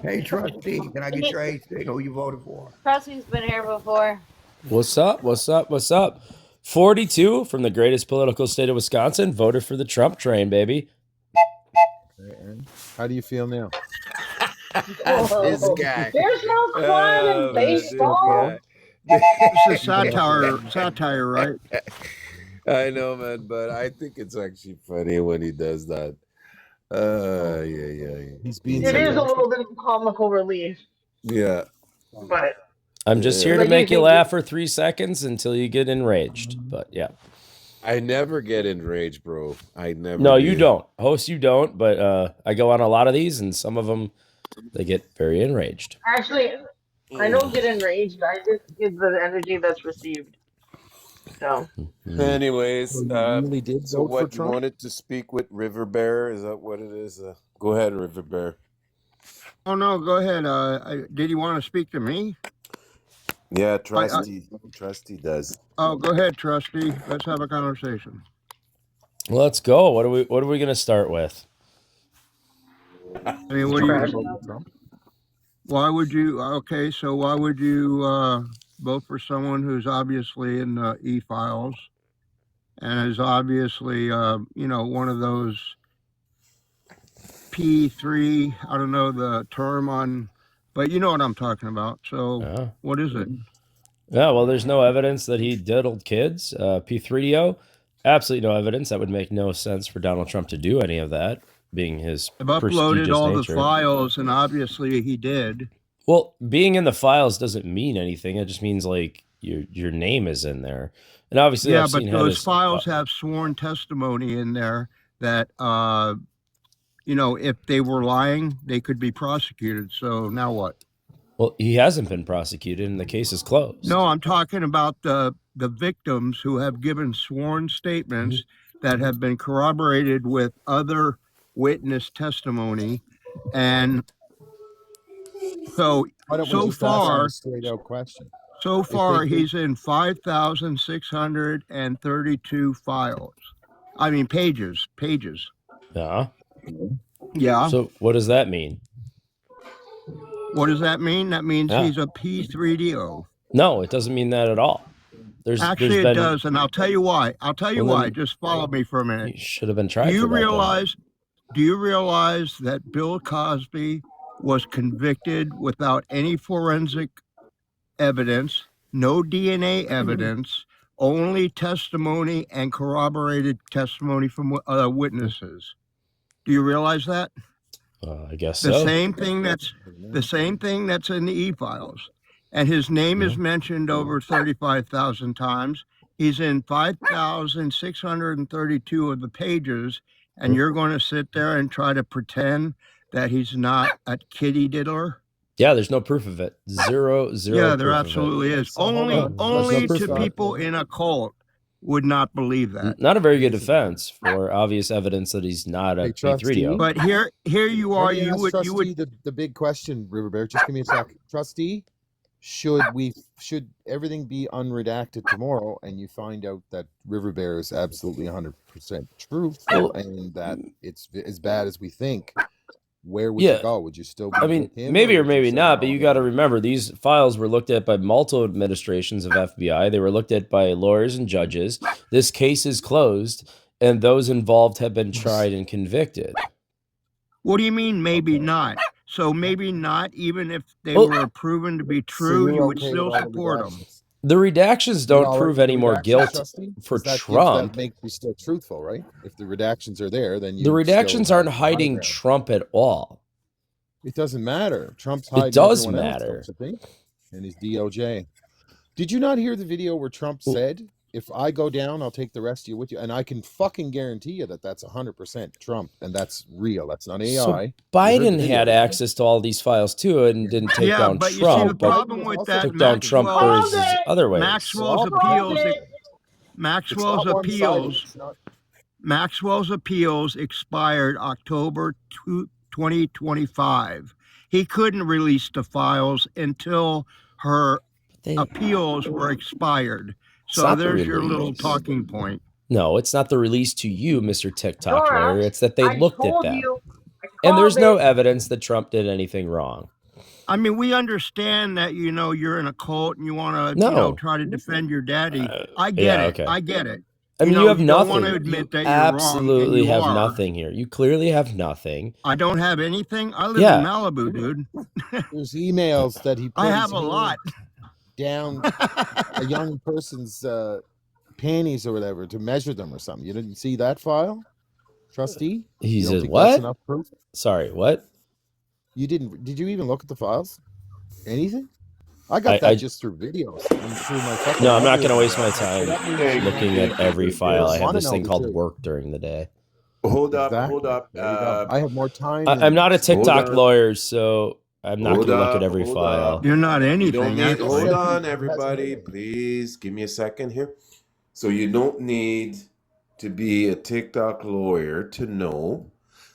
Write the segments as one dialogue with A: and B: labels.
A: Hey, trustee, can I get your age thing? Who you voted for?
B: Trustee's been here before.
C: What's up? What's up? What's up? 42 from the greatest political state of Wisconsin voted for the Trump train, baby.
D: How do you feel now?
E: This guy. There's no crime in baseball.
F: This is satire, right?
E: I know, man, but I think it's actually funny when he does that. Yeah.
D: He's being
F: It is a little bit of comical relief.
E: Yeah.
F: But
C: I'm just here to make you laugh for 3 seconds until you get enraged. But yeah.
E: I never get enraged, bro. I never.
C: No, you don't. Host, you don't. But I go on a lot of these, and some of them, they get very enraged.
F: actually, I don't get enraged. I just get the energy that's received. So,
E: Anyways,
D: you really did
E: so
D: vote for
E: what you
D: Trump?
E: wanted to speak with River Bear? Is that what it is? Go ahead, River Bear.
A: Oh, no, go ahead. Did you want to speak to me?
E: Yeah, Trusty does.
A: Oh, go ahead, trustee. Let's have a conversation.
C: Let's go. What are we gonna start with?
A: I mean, what do you? Why would you? Okay, so why would you vote for someone who's obviously in the e-files and is obviously, one of those P3? I don't know the term on, but you know what I'm talking about. So, What is it?
C: Yeah, well, there's no evidence that he diddled kids. P3DO, absolutely no evidence. That would make no sense for Donald Trump to do any of that, being his
A: I've uploaded all the files, and obviously he did.
C: Well, being in the files doesn't mean anything. It just means like your name is in there, and obviously,
A: yeah, but those files have sworn testimony in there that if they were lying, they could be prosecuted. So now what?
C: Well, he hasn't been prosecuted, and the case is closed.
A: No, I'm talking about the victims who have given sworn statements that have been corroborated with other witness testimony, and so far,
D: straight out question.
A: So far, he's in 5,632 files. I mean, pages.
C: Yeah.
A: Yeah.
C: So what does that mean?
A: What does that mean? That means he's a P3DO.
C: No, it doesn't mean that at all.
A: It does, and I'll tell you why. Just follow me for a minute.
C: You should have been tried.
A: Do you realize that Bill Cosby was convicted without any forensic evidence, no DNA evidence, only testimony and corroborated testimony from witnesses? Do you realize that?
C: I guess
A: the same thing that's in the e-files, and his name is mentioned over 35,000 times. He's in 5,632 of the pages, and you're going to sit there and try to pretend that he's not a kitty diddler?
C: Yeah, there's no proof of it. Zero.
A: Yeah, there absolutely is. Only to people in a cult would not believe that.
C: Not a very good defense for obvious evidence that he's not a P3DO.
A: But here you are. You would
D: the big question, River Bear. Just give me a sec, trustee. Should everything be unredacted tomorrow, and you find out that River Bear is absolutely 100% truthful, and that it's as bad as we think? Where would you go? Would you still be with him,
C: maybe or maybe not, but you got to remember these files were looked at by multiple administrations of FBI. They were looked at by lawyers and judges. This case is closed, and those involved have been tried and convicted.
A: What do you mean maybe not? So maybe not, even if they were proven to be true, you would still support them.
C: The redactions don't prove any more guilt for Trump.
D: That makes you still truthful, right? If the redactions are there, then
C: the redactions aren't hiding Trump at all.
D: It doesn't matter. Trump's hiding.
C: It does matter.
D: And his DOJ. Did you not hear the video where Trump said, "If I go down, I'll take the rest of you with you"? And I can fucking guarantee you that that's 100% Trump, and that's real. That's not AI.
C: So Biden had access to all these files too, and didn't take down
A: but
C: Trump.
A: You see, the problem with that,
C: took down Trump for his other ways.
A: Maxwell's appeals expired October 2025. He couldn't release the files until her appeals were expired. So there's your little talking point.
C: No, it's not the release to you, Mr. TikTok lawyer. It's that they looked at that. And there's no
F: Call it.
C: evidence that Trump did anything wrong.
A: I mean, we understand that, you're in a cult and you want to,
C: No.
A: try to defend your daddy. I get
C: yeah,
A: it.
C: okay.
A: I get it.
C: I mean, you have
A: you don't want to
C: nothing.
A: admit
C: You
A: that you're wrong, and
C: absolutely
A: you
C: have
A: are.
C: nothing here. You clearly have nothing.
A: I don't have anything. I live
C: Yeah.
A: in Malibu, dude.
D: There's emails that he put
A: I
D: his
A: have a
D: hand
A: lot.
D: down a young person's panties or whatever to measure them or something. You didn't see that file, trustee?
C: He
D: You don't
C: said,
D: think
C: what?
D: that's enough proof?
C: Sorry, what?
D: You didn't? Did you even look at the files? Anything? I got that just through videos and through my fucking.
C: No, I'm not going to waste my
D: algorithm.
C: time looking at every file. I have
D: Wanna
C: this
D: know
C: thing
D: the
C: called
D: truth.
C: work during the day.
E: Hold up.
D: Exactly.
E: Hold up.
D: There you go. I have more time.
C: I'm not a TikTok
E: on.
C: lawyer, so I'm not going to look at every
E: hold
C: file.
E: up.
A: You're not
E: You
A: anything.
E: don't need.
A: actually.
E: Hold on, everybody. Please give me a second here. So you don't need to be a TikTok lawyer to know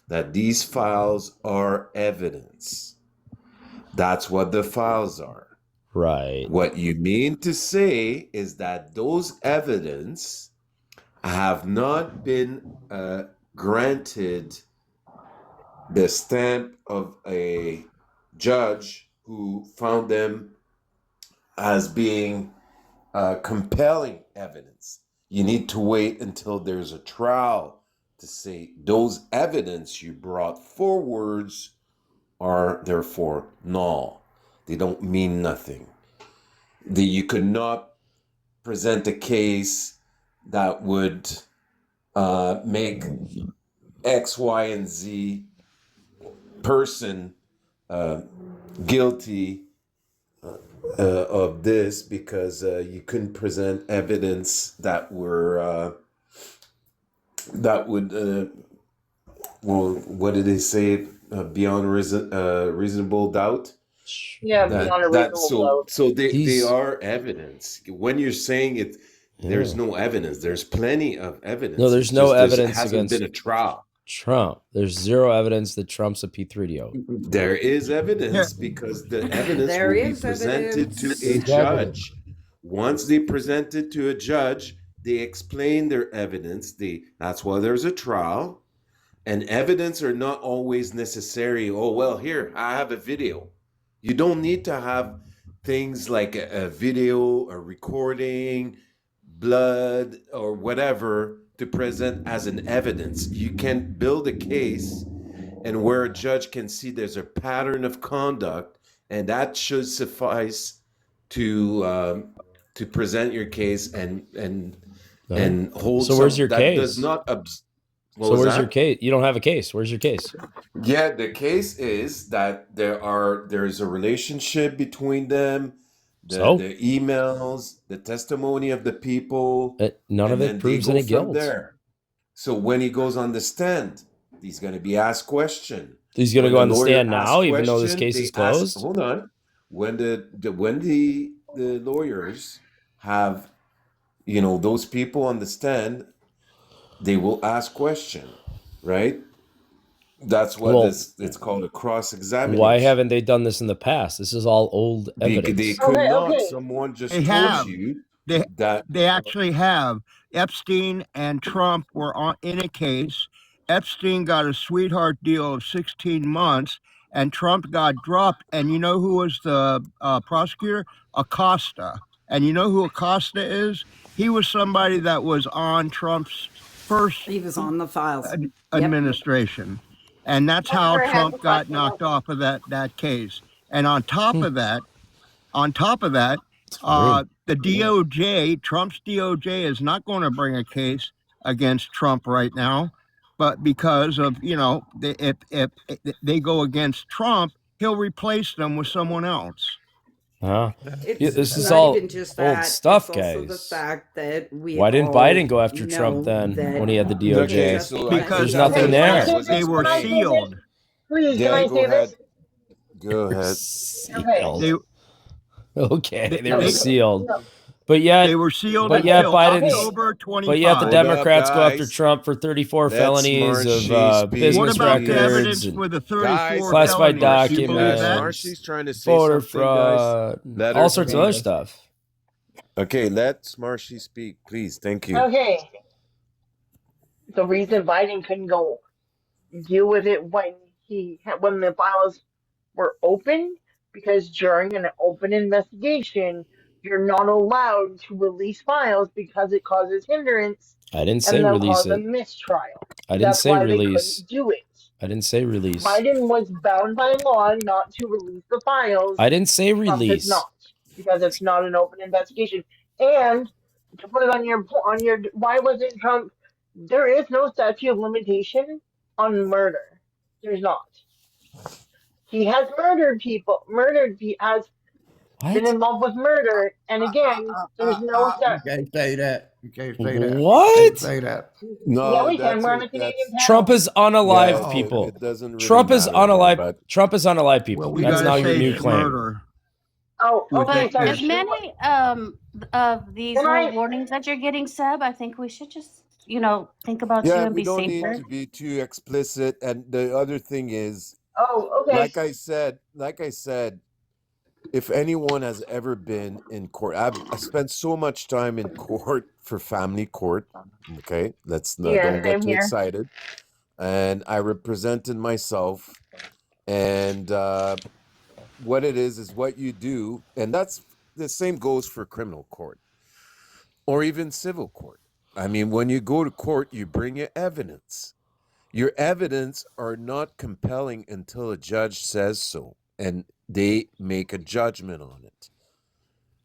E: that these files are evidence. That's what the files are.
C: Right.
E: What you mean to say is that those evidence have not been granted the stamp of a judge who found them as being compelling evidence. You need to wait until there's a trial to say those evidence you brought forwards are therefore null. They don't mean nothing. You could not present a case that would make X, Y, and Z person guilty of this because you couldn't present evidence that were that would well, what did they say? Beyond reasonable doubt.
F: Yeah, beyond a reasonable doubt.
E: So they are evidence. When you're saying it, there's no evidence. There's plenty of evidence.
C: No, there's
E: It's
C: no
E: just
C: evidence
E: hasn't
C: against
E: been a trial.
C: Trump. There's zero evidence that Trump's a P3DO.
E: There is evidence because the evidence
G: There
E: will be
G: is
E: presented to
G: evidence.
E: a
D: There's
E: judge. Once they present it to a judge, they explain their evidence. That's why there's a trial. And evidence are not always necessary. Oh, well, here, I have a video. You don't need to have things like a video, a recording, blood, or whatever to present as an evidence. You can build a case and where a judge can see there's a pattern of conduct, and that should suffice to present your case and hold.
C: So where's your
E: that
C: case?
E: Does not.
C: So where's your case? You don't have a case. Where's your case?
E: Yeah, the case is that there's a relationship between them. The emails, the testimony of the people.
C: None of it proves any guilt.
E: There. So when he goes on the stand, he's going to be asked question.
C: He's going to go on the stand now, even though this case is closed.
E: Hold on. When the lawyers have, those people on the stand, they will ask question, right? That's what it's called a cross-examination.
C: Why haven't they done this in the past? This is all old evidence.
E: They could not.
F: Okay.
E: Someone just
A: They
E: told
A: have.
E: you
A: They actually have. Epstein and Trump were in a case. Epstein got a sweetheart deal of 16 months, and Trump got dropped. And you know who was the prosecutor? Acosta. And you know who Acosta is? He was somebody that was on Trump's first
G: He was on the files.
A: administration. And that's how Trump got knocked off of that case. And on top of that, the DOJ, Trump's DOJ is not going to bring a case against Trump right now, but because of, if they go against Trump, he'll replace them with someone else.
C: This is
G: not
C: all
G: even just
C: old
G: that,
C: stuff,
G: it's also
C: guys.
G: the fact that
C: Why didn't Biden go after Trump then when he had the DOJ?
A: Because
C: there's nothing there.
A: They were sealed.
F: Please, can I say this?
E: Go ahead.
C: Sealed. Okay, they were
A: they-
C: sealed. But yet,
A: They were sealed
C: but yet
A: until
C: Biden's-
A: October 25.
C: but yet the
E: Hold
C: Democrats
E: up,
C: go after
E: guys.
C: Trump for 34
E: Let
C: felonies
E: Smarshy
C: of
E: speak.
C: business
A: What about the
C: records
A: evidence
C: and
A: for the 34
E: Guys,
C: classified
A: felonies? You believe
C: documents.
A: that?
E: Smarshy's trying to say
C: voter
E: something, guys.
C: fraud,
E: Let her
C: all sorts of
E: speak.
C: other stuff.
E: Okay, let Smarshy speak, please. Thank you.
F: Okay. The reason Biden couldn't go deal with it when when the files were open, because during an open investigation, you're not allowed to release files because it causes hindrance
C: I didn't say
F: and they'll
C: release
F: cause a
C: it.
F: mistrial.
C: I didn't
F: That's
C: say
F: why they
C: release.
F: couldn't do it.
C: I didn't say release.
F: Biden was bound by law not to release the files.
C: I didn't say
F: Trump is
C: release.
F: not, because it's not an open investigation. And to put it on your why wasn't Trump? There is no statute of limitation on murder. There's not. He has murdered people. Has been
C: What?
F: involved with murder, and again, there's no
A: You can't say that. You can't say that. You can't
C: What?
A: say that.
F: Yeah,
E: No,
F: we can. We're on a
E: that's
F: Canadian panel.
C: Trump is unalive,
E: yeah.
C: people.
E: It doesn't really
C: Trump is
E: matter here,
C: unalive.
E: but
C: Trump is unalive, people.
A: Well, we
C: That's now
A: gotta
C: your
A: say
C: new
A: it's
C: claim.
A: murder.
F: Oh, okay.
A: But
F: Sorry.
B: As many of these
F: Can I-
B: little warnings that you're getting, Seb, I think we should just, think about you
E: yeah,
B: and
E: we
B: be
E: don't need
B: safer.
E: to be too explicit. And the other thing is,
F: Oh, okay.
E: like I said, if anyone has ever been in court, I spent so much time in court for family court. Okay, let's not
F: Yeah,
E: don't get
F: same
E: too
F: here.
E: excited. And I represented myself, and what it is what you do, and that's the same goes for criminal court or even civil court. I mean, when you go to court, you bring your evidence. Your evidence are not compelling until a judge says so, and they make a judgment on it.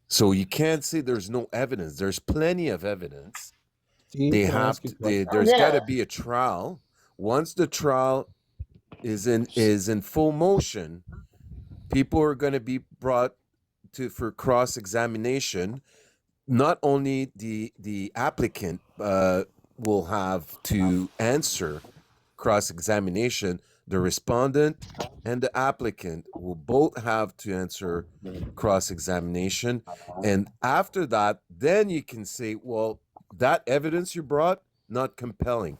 E: So you can't say there's no evidence. There's plenty of evidence.
D: Steve,
E: They
D: can I
E: have
D: ask you a
E: to.
D: question?
E: There's
F: Yeah.
E: got to be a trial. Once the trial is in full motion, people are going to be brought for cross examination. Not only the applicant will have to answer cross examination, the respondent and the applicant will both have to answer cross examination. And after that, then you can say, well, that evidence you brought, not compelling.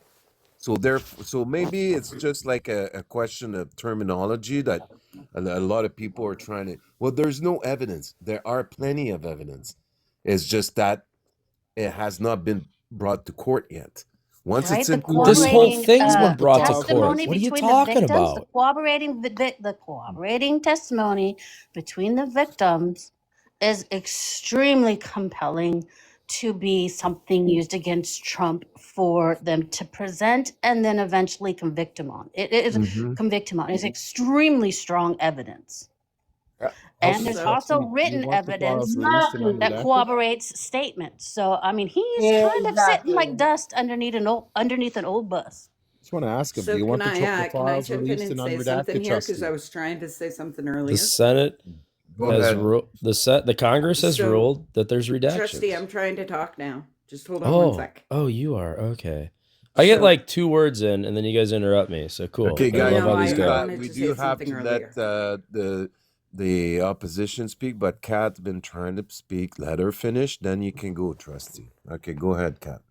E: So maybe it's just like a question of terminology that a lot of people are trying to. Well, there's no evidence. There are plenty of evidence. It's just that it has not been brought to court yet. Once
B: Right,
E: it's
B: the
E: in court,
C: This whole
B: cooperating
C: thing's been brought to court.
B: testimony
C: What are you
B: between the
C: talking
B: victims,
C: about?
B: the cooperating testimony between the victims is extremely compelling to be something used against Trump for them to present and then eventually convict him on. It is convict him on. It's extremely strong evidence. And there's also written evidence
F: Exactly.
B: that corroborates statements. So I mean, he's kind of sitting
F: Exactly.
B: like dust underneath an old bus.
D: Just want to ask him,
G: So
D: do you want the
G: can I
D: files
G: jump in
D: released
G: and
D: and
G: say something
D: unredacted,
G: here? Because
D: trustee?
G: I was trying to say something earlier.
C: The Senate
E: go
C: has
E: ahead.
C: the Congress has
G: So,
C: ruled that there's redactions.
G: Trustee, I'm trying to talk now. Just hold on one sec.
C: Oh, you are okay. I get
G: So-
C: like 2 words in, and then you guys interrupt me. So cool.
E: Okay,
C: I
E: guys,
C: love
G: No,
C: how these
G: I
C: go.
G: wanted
E: we
G: to
E: do
G: say
E: have
G: something
E: to let the opposition speak, but Kat's been trying to speak. Let her finish, then you can go, trustee. Okay, go ahead, Kat.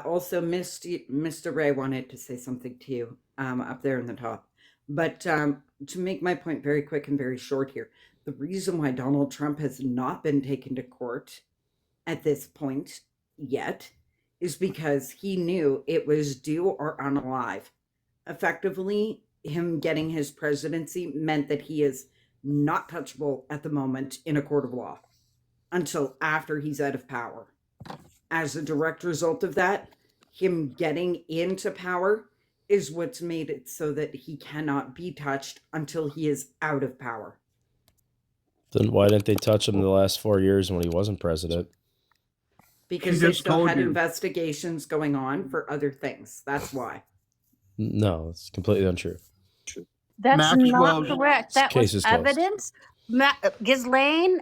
G: Also, Mr. Ray wanted to say something to you up there in the top. But to make my point very quick and very short here, the reason why Donald Trump has not been taken to court at this point yet is because he knew it was due or unalive. Effectively, him getting his presidency meant that he is not touchable at the moment in a court of law until after he's out of power. As a direct result of that, him getting into power is what's made it so that he cannot be touched until he is out of power.
C: Then why didn't they touch him the last 4 years when he wasn't president?
G: Because
A: She
G: they
A: just
G: still
A: told
G: had
A: you.
G: investigations going on for other things. That's why.
C: No, it's completely untrue.
B: That's
A: Maxwell's-
B: not correct. That
C: Case
B: was
C: is closed.
B: evidence. Ghislaine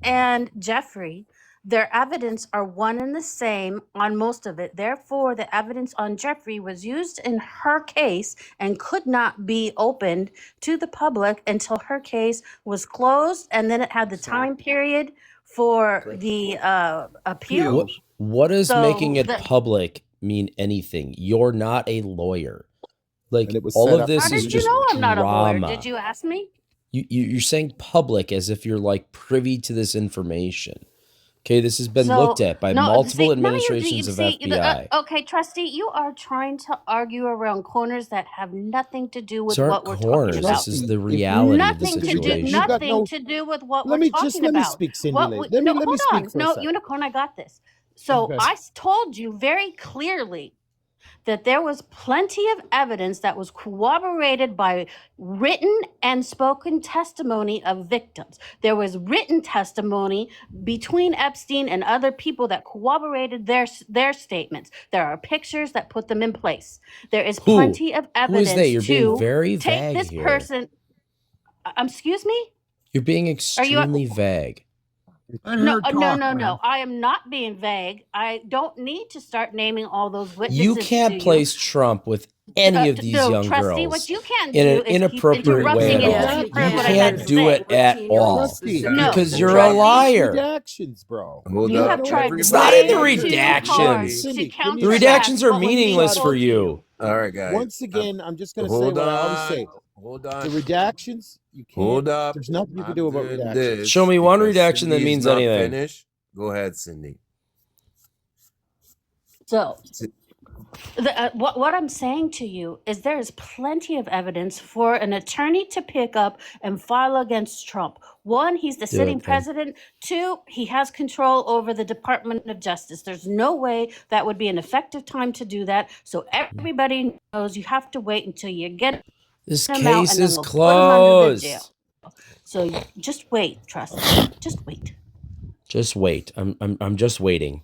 B: and Jeffrey, their evidence are one and the same on most of it. Therefore, the evidence on Jeffrey was used in her case and could not be opened to the public until her case was closed, and then it had the time period for the appeal.
C: What, what does
B: So
C: making it
B: the-
C: public mean anything? You're not a lawyer. Like
D: And it was
C: all
D: set
C: of
D: up
C: this
B: How
C: is
B: did you
C: just
B: know I'm not a lawyer?
C: drama.
B: Did you ask me?
C: You're saying public as if you're like privy to this information. Okay, this has been
B: So,
C: looked at by
B: no,
C: multiple
B: see,
C: administrations of FBI.
B: okay, trustee, you are trying to argue around corners that have nothing to do with
C: These aren't
B: what we're talking
C: corners.
B: about.
C: This is
D: Trustee,
C: the
D: if
C: reality of the
B: Nothing to do,
C: situation.
D: you got
B: nothing
D: no.
B: to do with what
D: Let
B: we're
D: me
B: talking about.
D: speak, Cindy.
B: What
D: Lay.
B: we,
D: Let
B: no,
D: me
B: hold
D: speak
B: on,
D: for a
B: no,
D: second.
B: unicorn, I got this. So
D: Okay.
B: I told you very clearly that there was plenty of evidence that was corroborated by written and spoken testimony of victims. There was written testimony between Epstein and other people that corroborated their statements. There are pictures that put them in place. There is
C: Who?
B: plenty of
C: Who is they?
B: evidence
C: You're being
B: to
C: very
B: take
C: vague
B: this
C: here.
B: person. Excuse me?
C: You're being
B: Are you?
C: extremely vague.
A: Let
B: No,
A: her talk,
B: no.
A: man.
B: I am not being vague. I don't need to start naming all those witnesses
C: You
B: to
C: can't
B: you.
C: place Trump with any of these
B: No,
C: young
B: trustee,
C: girls
B: what you can't
C: in
B: do
C: an
B: is keep
C: inappropriate way
B: interrupting
C: at
B: and
C: all.
B: haven't
C: You
B: heard what I had to
C: can't do
B: say.
C: it at all
D: Trustee,
B: No,
C: because you're a
B: trustee,
C: liar.
D: redactions, bro.
H: Hold
B: you
H: up,
B: have tried
C: It's not in the
B: way too hard
C: redactions.
B: to
D: Cindy, give me
C: The
D: a
B: counteract
C: redactions are
B: what was being
C: meaningless for
B: told to
C: you.
H: All right, guys.
D: Once again, I'm just going to say
H: Hold
D: what I always
H: on.
D: say.
H: Hold
D: The
H: on.
D: redactions, you can't.
H: Hold up.
D: There's nothing you can
H: I'm
D: do about
H: doing
D: redactions.
H: this
C: Show me one
H: because
C: redaction that
H: Cindy's
C: means
H: not
C: anything.
H: finished. Go ahead, Cindy.
B: So, what I'm saying to you is there is plenty of evidence for an attorney to pick up and file against Trump. One, he's the
C: Do
B: sitting
C: it then.
B: president. Two, he has control over the Department of Justice. There's no way that would be an effective time to do that. So everybody knows you have to wait until you get
C: This
B: him out,
C: case
B: and then
C: is
B: we'll put him under the jail.
C: closed.
B: So just wait, trustee. Just wait.
C: Just wait. I'm just waiting.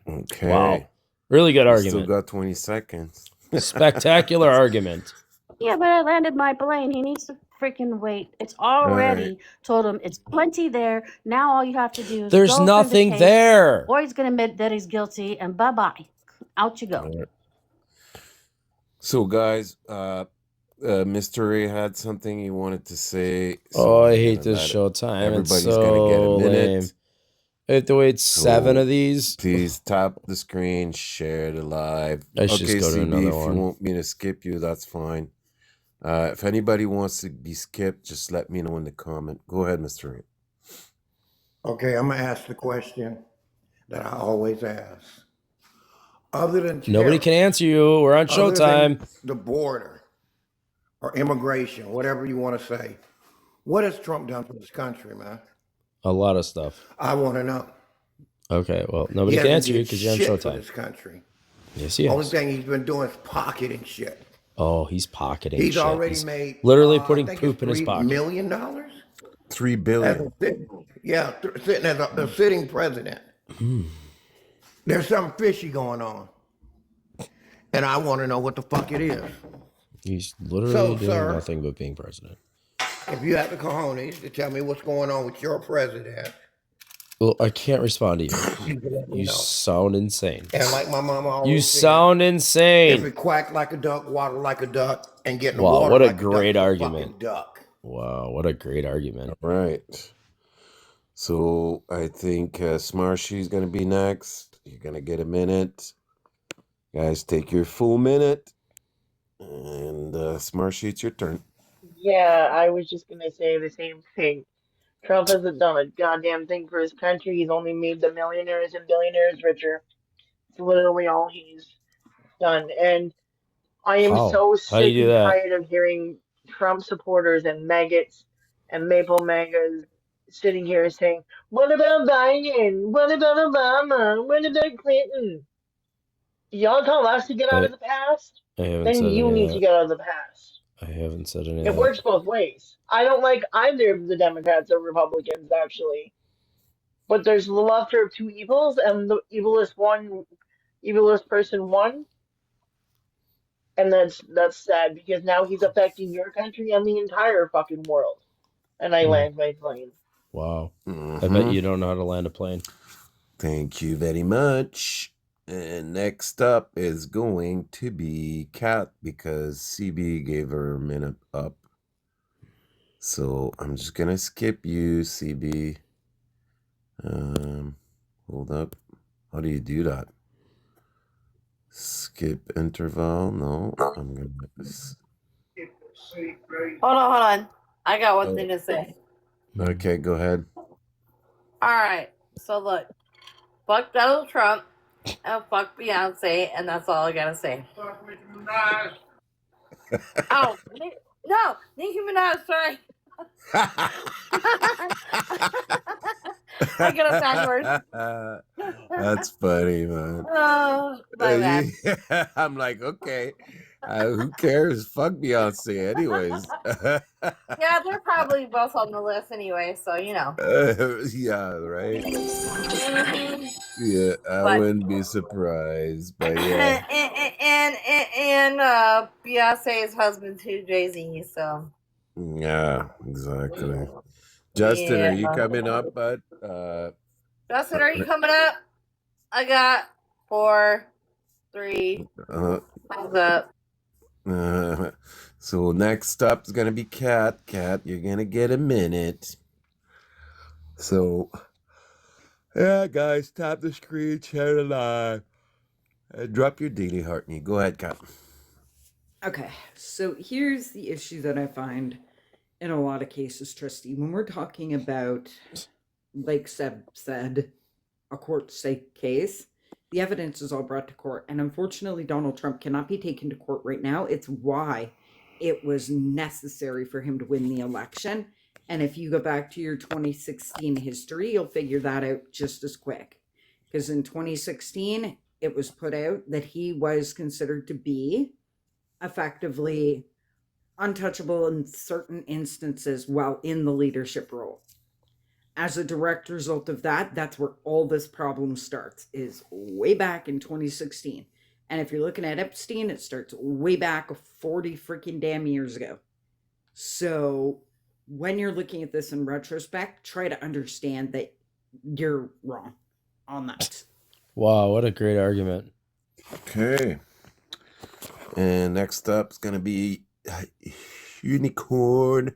H: Okay.
C: Wow. Really good
H: You still
C: argument.
H: got 20 seconds.
C: Spectacular argument.
B: Yeah, but I landed my plane. He needs to freaking wait. It's
H: All
B: already told him it's plenty there. Now all you have to do is
C: There's
B: go through the
C: nothing
B: case,
C: there.
B: or he's gonna admit that he's guilty, and bye bye. Out you go.
H: All right. So, guys, Mr. Ray had something he wanted to say. So
C: Oh, I
H: I'm
C: hate
H: gonna
C: this
H: let it.
C: showtime. It's
H: Everybody's gonna get a
C: so
H: minute.
C: lame. I have to wait 7
H: So
C: of these.
H: please tap the screen, share the live.
C: I should
H: Okay,
C: just go to
H: CB,
C: another
H: if you
C: one.
H: want me to skip you, that's fine. If anybody wants to be skipped, just let me know in the comment. Go ahead, Mr. Ray.
I: Okay, I'm gonna ask the question that I always ask. Other than
C: Nobody can
I: tariffs,
C: answer you. We're on
I: other
C: Showtime.
I: than the border or immigration, whatever you want to say, what has Trump done for this country, man?
C: A lot of stuff.
I: I want to know.
C: Okay, well,
I: He
C: nobody can
I: hasn't
C: answer you
I: did
C: because you're on
I: shit for
C: Showtime.
I: this country.
C: Yes, he
I: Only
C: is.
I: thing he's been doing is pocketing shit.
C: Oh, he's pocketing
I: He's
C: shit.
I: already
C: He's
I: made
C: literally
I: I
C: putting
I: think
C: poop in his
I: $3
C: pocket.
I: million
H: $3
I: as
H: billion.
I: sitting as a sitting president.
C: Hmm.
I: There's something fishy going on, and I want to know what the fuck it is.
C: He's literally
I: So,
C: doing
I: sir,
C: nothing but being president.
I: if you have the cojones to tell me what's going on with your president,
C: Well, I can't respond to you.
I: you can let me
C: You
I: know.
C: sound insane.
I: And like my mama
C: You
I: always said,
C: sound
I: if
C: insane.
I: it quack like a duck, water like a duck, and get in the
C: Wow,
I: water
C: what a
I: like a duck,
C: great
I: it's a
C: argument.
I: fucking duck.
C: Wow, what a great argument.
H: All right. So I think Smarshy's going to be next. You're going to get a minute. Guys, take your full minute. And Smarshy, it's your turn.
F: Yeah, I was just gonna say the same thing. Trump hasn't done a goddamn thing for his country. He's only made the millionaires and billionaires richer. It's literally all he's done. And I am
C: How?
F: so
C: How do you
F: sick
C: do
F: and
C: that?
F: tired of hearing Trump supporters and maggots and Maple Mangas sitting here saying, what about Biden? What about Obama? What about Clinton? Y'all tell us to get out
C: I,
F: of the past?
C: I haven't
F: Then
C: said
F: you
C: any
F: need
C: of
F: to
C: that.
F: get out of the past.
C: I haven't said any of
F: It
C: that.
F: works both ways. I don't like either of the Democrats or Republicans, actually. But there's the lesser of two evils, and the evilest person won, and that's sad because now he's affecting your country and the entire fucking world. And I
C: Hmm.
F: land my plane.
C: Wow. I bet
H: Mhm.
C: you don't know how to land a plane.
H: Thank you very much. And next up is going to be Kat because CB gave her a minute up. So I'm just going to skip you, CB. Hold up. How do you do that? Skip interval? No, I'm going to...
B: Hold on. I got one
H: Oh.
B: thing to say.
H: Okay, go ahead.
J: All right. So look, fuck Donald Trump and fuck Beyonce, and that's all I gotta say. Oh no, Nicki Minaj. Sorry, I got it backwards.
H: That's funny, man.
J: Oh, my bad.
H: I'm like, okay, who cares? Fuck Beyonce, anyways.
J: Yeah, they're probably both on the list anyway, so you know.
H: Yeah, right.
J: Mhm.
H: Yeah, I
J: But
H: wouldn't be surprised, but yeah.
J: and Beyonce's husband too, Jay-Z. So
H: Yeah, exactly. Justin, are
J: yeah.
H: you coming up, bud?
J: Justin, are you coming up? I got 4, 3.
H: uh,
J: Thumbs up.
H: so next up is gonna be Cat. Cat, you're gonna get a minute. So, yeah, guys, tap the screen, share it live, and drop your daily heart knee. Go ahead, Cat.
G: Okay, so here's the issue that I find in a lot of cases, Trustee. When we're talking about, like Seb said, a court safe case, the evidence is all brought to court. And unfortunately, Donald Trump cannot be taken to court right now. It's why it was necessary for him to win the election. And if you go back to your 2016 history, you'll figure that out just as quick. Because in 2016, it was put out that he was considered to be effectively untouchable in certain instances while in the leadership role. As a direct result of that, that's where all this problem starts, is way back in 2016. And if you're looking at Epstein, it starts way back 40 freaking damn years ago. So when you're looking at this in retrospect, try to understand that you're wrong on that.
C: Wow, what a great argument.
H: Okay. And next up is gonna be Unicorn.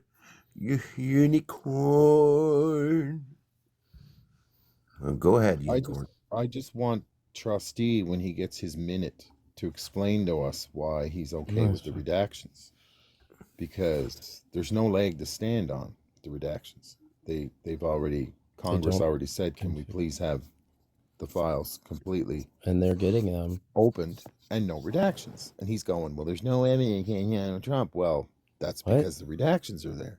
H: Unicorn. Go ahead, Unicorn.
D: I just want Trustee, when he gets his minute, to explain to us why he's okay with the redactions, because there's no leg to stand on with the redactions. They've already, Congress
C: don't.
D: already said, can we please have the files completely
C: And they're getting them.
D: opened and no redactions? And he's going, well, there's no evidence against Trump. Well, that's
C: What?
D: because the redactions are there.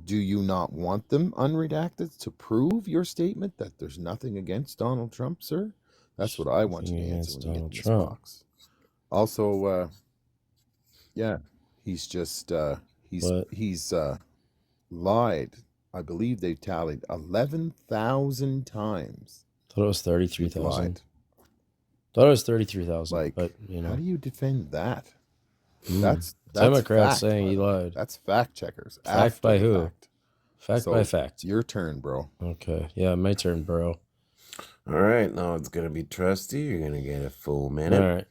D: Do you not want them unredacted to prove your statement that there's nothing against Donald Trump, sir? That's what I want you to
C: Nothing
D: answer
C: against
D: when you get
C: Donald
D: in this
C: Trump.
D: box. Also, yeah, he's just
C: What?
D: he's lied. I believe they've tallied 11,000 times.
C: Thought it was
D: He's
C: 33,000.
D: lied.
C: Thought it was 33,000.
D: Like,
C: but you
D: how
C: know,
D: do you defend that?
C: Mm.
D: That's
C: Democrats
D: fact,
C: saying
D: by
C: he
D: the way.
C: lied.
D: That's fact checkers.
C: Fact
D: after
C: by
D: the
C: who?
D: fact.
C: Fact
D: So,
C: by fact.
D: your turn, bro.
C: Okay, yeah, my turn, bro.
H: All right, now it's gonna be Trusty. You're gonna get a full
C: All
H: minute.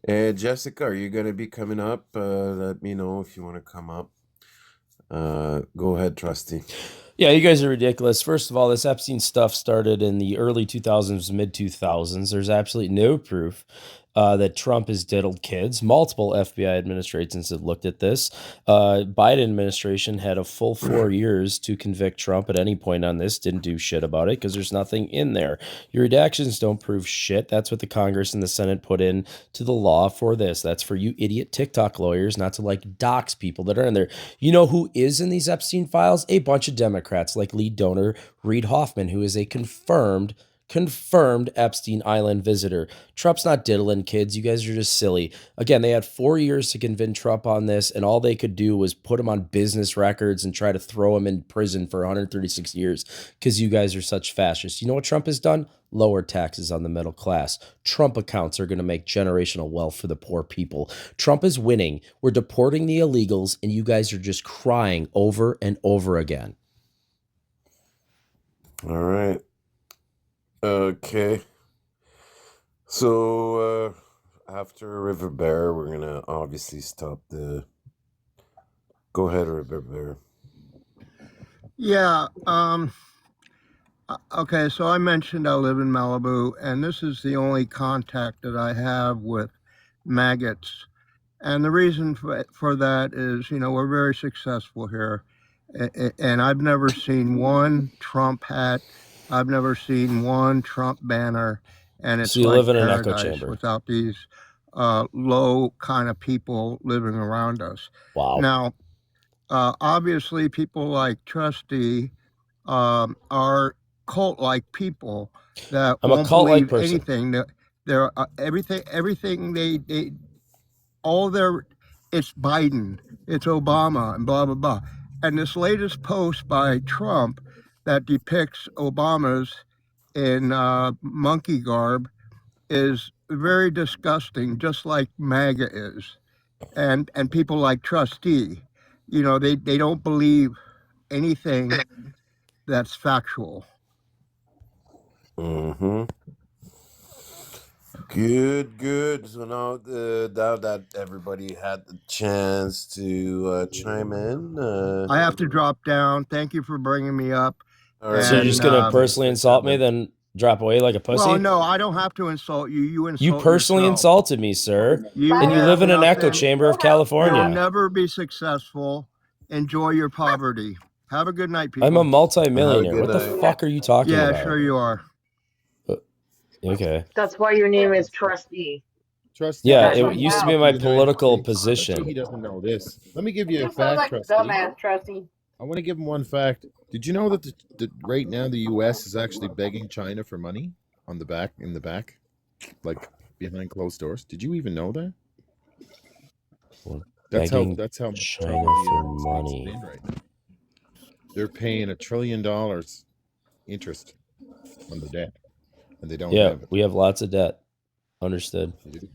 C: right.
H: Jessica, are you gonna be coming up? Let me know if you want to come up. Go ahead, Trusty.
C: Yeah, you guys are ridiculous. First of all, this Epstein stuff started in the early 2000s, mid 2000s. There's absolutely no proof that Trump has diddled kids. Multiple FBI administrations have looked at this. Biden administration had a full 4 years to convict Trump at any point on this. Didn't do shit about it because there's nothing in there. Your redactions don't prove shit. That's what the Congress and the Senate put in to the law for this. That's for you idiot TikTok lawyers not to like dox people that are in there. You know who is in these Epstein files? A bunch of Democrats like lead donor Reid Hoffman, who is a confirmed Epstein Island visitor. Trump's not diddling kids. You guys are just silly. Again, they had 4 years to convince Trump on this, and all they could do was put him on business records and try to throw him in prison for 136 years because you guys are such fascists. You know what Trump has done? Lower taxes on the middle class. Trump accounts are going to make generational wealth for the poor people. Trump is winning. We're deporting the illegals, and you guys are just crying over and over again.
H: All right. Okay. So after River Bear, we're gonna obviously stop the. Go ahead, River Bear.
A: Yeah. Okay, so I mentioned I live in Malibu, and this is the only contact that I have with maggots. And the reason for that is, we're very successful here. And I've never seen one Trump hat. I've never seen one Trump banner, and it's
C: So you
A: like
C: live in an echo
A: paradise
C: chamber.
A: without these low kind of people living around us.
C: Wow.
A: Now, obviously, people like Trustee are cult-like people that
C: I'm a
A: won't
C: cult-like
A: believe
C: person.
A: anything. That they're everything they all their it's Biden, it's Obama, and blah blah blah. And this latest post by Trump that depicts Obama's in monkey garb is very disgusting, just like MAGA is. And people like Trustee, they don't believe anything that's factual.
H: Mm-hmm. Good. So now that everybody had the chance to chime in,
A: I have to drop down. Thank you for bringing me up.
H: all right,
C: So you're just
A: And
C: gonna personally insult me, then drop away like a pussy?
A: well, no, I don't have to insult you. You
C: You
A: insult
C: personally
A: yourself.
C: insulted me, sir.
A: You
C: And you
A: have
C: live in an echo
A: nothing.
C: chamber of
A: You'll
C: California.
A: never be successful. Enjoy your poverty. Have a good night, people.
C: I'm a
H: Have a
C: multi-millionaire.
H: good
C: What the
H: night.
C: fuck are you talking
A: Yeah,
C: about?
A: sure you are.
C: Okay.
F: That's why your name is Trustee.
D: Trustee.
C: Yeah,
F: That's
C: it
F: how you
C: used to
F: sound.
C: be my
D: The United
C: political
D: States.
C: position.
D: Trustee, he doesn't know this. Let me give you a
J: You sound
D: fact,
J: like a
D: Trustee.
J: dumbass, Trustee.
D: I want to give him one fact. Did you know that right now the U.S. is actually begging China for money in the back, like behind closed doors? Did you even know that?
C: We're
D: That's
C: begging
D: how much
C: China
D: trouble the
C: for
D: United States is
C: money.
D: in right now. They're paying $1 trillion interest on the debt, and they don't
C: Yeah,
D: have it.
C: we have lots of debt. Understood.
D: You do?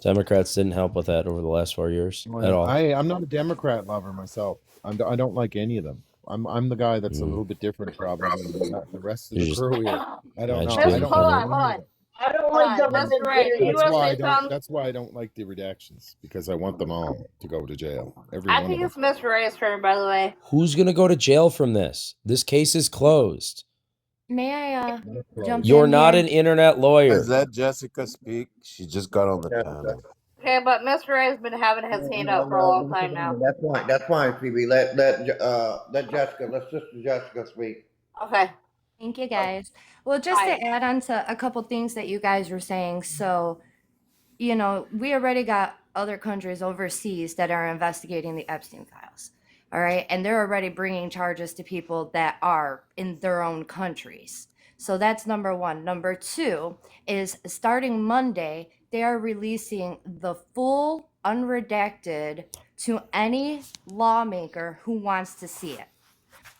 C: Democrats didn't help with that over the last 4 years at all.
D: I'm not a Democrat lover myself. I don't like any of them. I'm the guy that's a little bit different, probably than the rest of
C: You're
D: the
C: just
D: crew here. I don't know. I
C: agitated
D: don't
J: Hold
C: for
D: like
C: the.
J: on, hold
D: any of
J: on.
D: them.
F: I don't
J: Hold
F: like
J: on.
F: government,
J: Mr. Ray, you
F: period.
J: want to say something?
D: That's why I don't like the redactions, because I want them all to go to jail. Every
J: I
D: one
J: think
D: of
J: it's
D: them.
J: Mr. Ray's turn, by the way.
C: Who's going to go to jail from this? This case is closed.
K: May I
D: Close.
K: jump
C: You're
K: in
C: not
K: here?
C: an internet lawyer.
H: Let's let Jessica speak. She just got on the panel.
J: Okay, but Mr. Ray's been having his hand up for a long time now.
I: That's fine. That's fine, Phoebe. Let Jessica. Let Sister Jessica speak.
J: Okay.
K: Thank you, guys. Well, just
J: Hi.
K: to add on to a couple things that you guys were saying. So, we already got other countries overseas that are investigating the Epstein files. All right. And they're already bringing charges to people that are in their own countries. So that's number one. Number two is starting Monday, they are releasing the full unredacted to any lawmaker who wants to see it.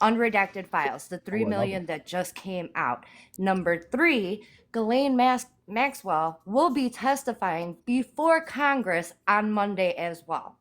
K: Unredacted files, the 3 million that just came out. Number three, Ghislaine Maxwell will be testifying before Congress on Monday as well.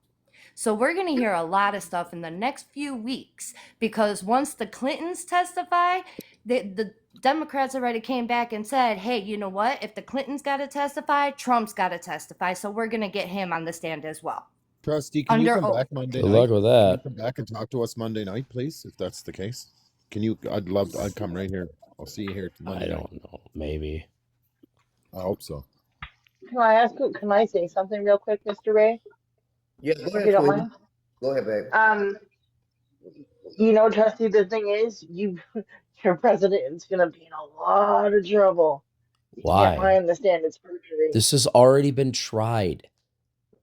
K: So we're going to hear a lot of stuff in the next few weeks, because once the Clintons testify, the Democrats already came back and said, hey, you know what? If the Clintons got to testify, Trump's got to testify. So we're going to get him on the stand as well.
D: Trustee, can you
K: Under
D: come
K: oath.
D: back Monday
C: Good
D: night?
C: luck with
D: Can you
C: that.
D: come back and talk to us Monday night, please, if that's the case? I'd come right here. I'll see you here Monday
C: I
D: night.
C: don't know. Maybe.
D: I hope so.
F: Can I say something real quick, Mr. Ray?
I: Yeah, go
F: If
I: ahead,
F: you don't
I: sweetie.
F: mind.
I: Go ahead, babe.
F: Trustee, the thing is, your president is gonna be in a lot of trouble. You can't lie
C: Why?
F: on the stand. It's perjury.
C: This has already been tried.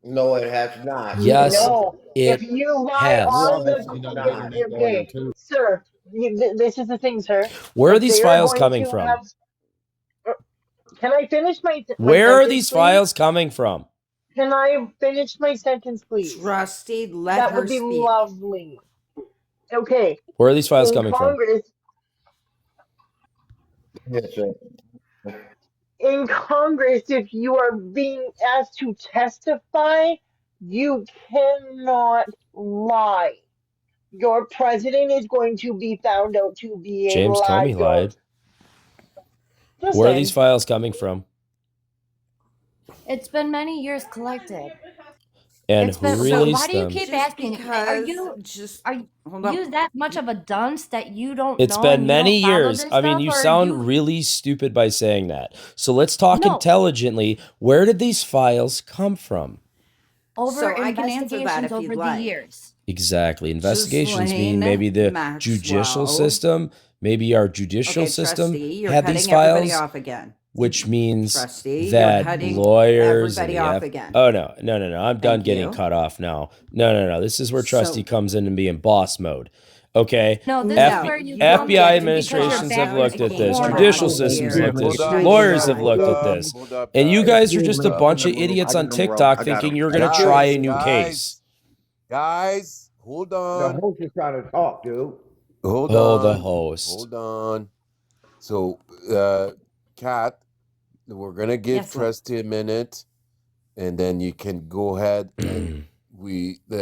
I: No, it has not.
C: Yes,
F: No,
C: it
F: if you lie
C: has.
D: You're
F: on
D: obviously not an
F: the
D: internet lawyer,
F: okay,
D: too.
F: sir, this is the thing, sir.
C: Where are
F: If
C: these
F: they are
C: files
F: going
C: coming
F: to
C: from?
F: have, can I finish my
C: Where are
F: sentence,
C: these
F: please?
C: files coming from?
F: Can I finish my sentence, please?
G: Trustee, let
F: That
G: her
F: would be
G: speak.
F: lovely. Okay,
C: Where are these files
F: in
C: coming from?
F: Congress,
I: Yes, sir.
F: if you are being asked to testify, you cannot lie. Your president is going to be found out to be a
C: James Comey
F: liar.
C: lied.
F: Just
C: Where are
F: saying.
C: these files coming from?
K: It's been many years collected.
C: And
K: It's
C: who
K: been. So
C: released
K: why do you
C: them?
K: keep
G: Just
K: asking?
G: because,
K: Are
G: hold on.
K: you that much of a dunce that you don't
C: It's
K: know
C: been
K: and you
C: many
K: don't follow
C: years.
K: this
C: I mean,
K: stuff,
C: you
K: or
C: sound really stupid by saying that. So let's talk
K: No.
C: intelligently. Where did these files come from?
K: over
G: So I can answer that
K: investigations
G: if
K: over
G: you'd
K: the
G: like.
K: years.
C: Exactly. Investigations
G: Ghislaine
C: mean maybe the judicial
G: Maxwell.
C: system, maybe our judicial
G: Okay,
C: system
G: trustee, you're
C: had these
G: cutting everybody
C: files,
G: off again.
C: which means
G: Trustee, you're
C: that
G: cutting
C: lawyers and
G: everybody
C: the
G: off
C: F.
G: again.
C: Oh no. I'm done
G: Thank
C: getting
G: you.
C: cut off now. No. This is where Trusty
G: So
C: comes in and be in boss mode. Okay.
K: No, this
G: no,
K: is where you
G: you
K: come
G: don't
C: FBI
G: get
K: in
G: to be
C: administrations
G: boss
C: have
K: because you're
G: mode
C: looked at
K: backed
C: this.
K: into
G: again.
C: Judicial
K: corners.
C: systems
G: Here,
C: looked at
H: Hold
C: this.
H: up,
G: nice
C: Lawyers
H: hold up,
C: have
G: try.
H: hold
C: looked at
H: up,
C: this.
H: hold up,
C: And you
H: guys.
C: guys are just a
H: Hold up.
C: bunch of idiots on TikTok thinking you're going to try a new case.
H: Guys, hold
I: The
H: on.
I: host is trying to talk, dude.
H: Hold
C: Oh,
H: on.
C: the host.
H: Hold on. So, Kat, we're gonna give
G: Yes, sir.
H: Trusty a minute, and then you can go ahead and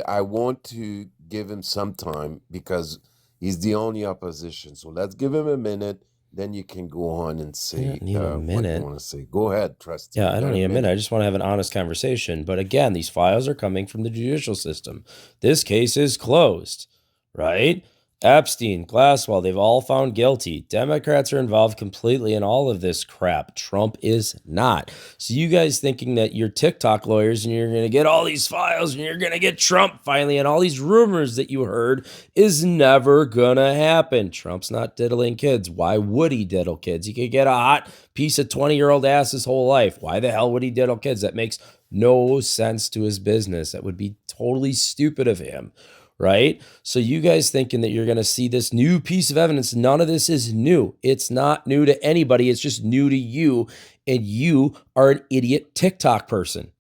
H: I want to give him some time because he's the only opposition. So let's give him a minute. Then you can go on and say
C: don't need a
H: what
C: minute.
H: you want to say. Go ahead, Trusty.
C: Yeah,
H: You
C: I don't
H: got
C: need a minute. I just want to have an honest conversation. But again, these files are coming from the judicial system. This case is closed, right? Epstein, Glasswell, they've all found guilty. Democrats are involved completely in all of this crap. Trump is not. So you guys thinking that you're TikTok lawyers and you're going to get all these files and you're going to get Trump finally and all these rumors that you heard is never going to happen. Trump's not diddling kids. Why would he diddle kids? He could get a hot piece of 20-year-old ass his whole life. Why the hell would he diddle kids? That makes no sense to his business. That would be totally stupid of him. Right? So you guys thinking that you're going to see this new piece of evidence, none of this is new. It's not new to anybody. It's just new to you. And you are an idiot TikTok person.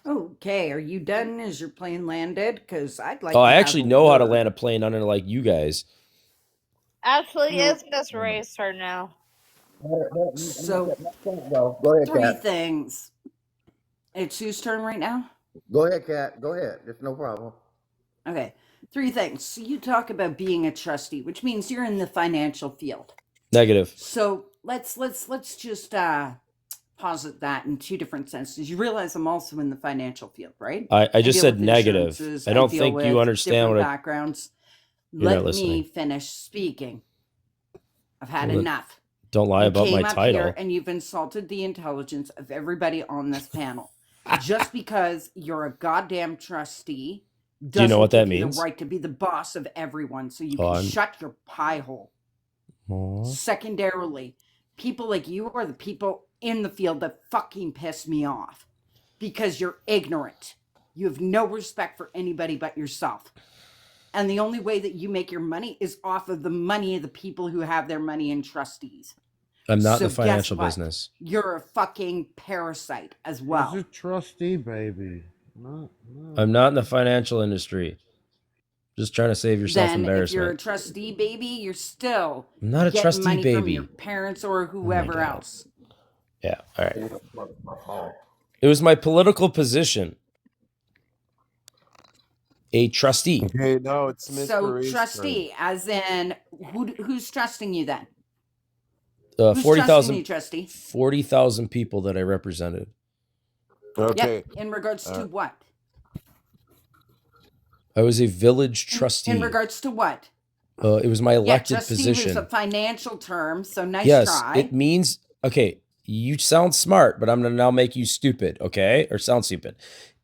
G: Okay, are you done? Is your plane landed? Because I'd like
C: Oh,
G: to
C: I
G: have
C: actually
G: a
C: know how to
G: word.
C: land a plane unlike you guys.
J: Actually,
G: No.
J: it's Miss Ray's turn now.
G: So,
I: Go ahead,
G: three
I: Kat.
G: things. It's whose turn right now?
I: Go ahead, Kat. Go ahead. There's no problem.
G: Okay, three things. So you talk about being a trustee, which means you're in the financial field.
C: Negative.
G: So let's just posit that in two different senses. You realize I'm also in the financial field, right?
C: I just
G: deal
C: said
G: with
C: negative.
G: insurances,
C: I don't
G: deal
C: think you
G: with
C: understand
G: different
C: what
G: backgrounds.
C: You're not
G: Let me
C: listening.
G: finish speaking. I've had
C: Well,
G: enough.
C: Don't lie
G: You
C: about my
G: came up
C: title.
G: here and you've insulted the intelligence of everybody on this panel. Just because you're a goddamn trustee
C: Do you know what that
G: give you
C: means?
G: the right to be the boss of everyone, so you
C: Oh,
G: can
C: I'm-
G: shut your pie hole.
C: Aw.
G: Secondarily, people like you are the people in the field that fucking piss me off because you're ignorant. You have no respect for anybody but yourself. And the only way that you make your money is off of the money of the people who have their money in trustees.
C: I'm not
G: So
C: in the financial
G: guess what?
C: business.
G: You're a fucking parasite as well.
L: He's a trustee, baby. No.
C: I'm not in the financial industry. Just trying to save yourself
G: Then if you're a
C: embarrassment.
G: trustee baby, you're still
C: I'm not a
G: getting
C: trustee
G: money from
C: baby.
G: your parents or whoever
C: God.
G: else.
C: Yeah, all right. It was my political position. A trustee.
H: Okay, now it's Mr.
G: So
H: Ray's
G: trustee, as in who's trusting you then?
C: Uh,
G: Who's
C: 40,000
G: trusting you, trustee?
C: 40,000 people that I represented.
H: turn. Okay.
G: Yep. In regards to what?
C: I was a village trustee.
G: In regards to what?
C: It was my elected
G: trustee
C: position.
G: was a financial term, so nice
C: Yes,
G: try.
C: it means, okay, you sound smart, but I'm going to now make you stupid, okay? Or sound stupid.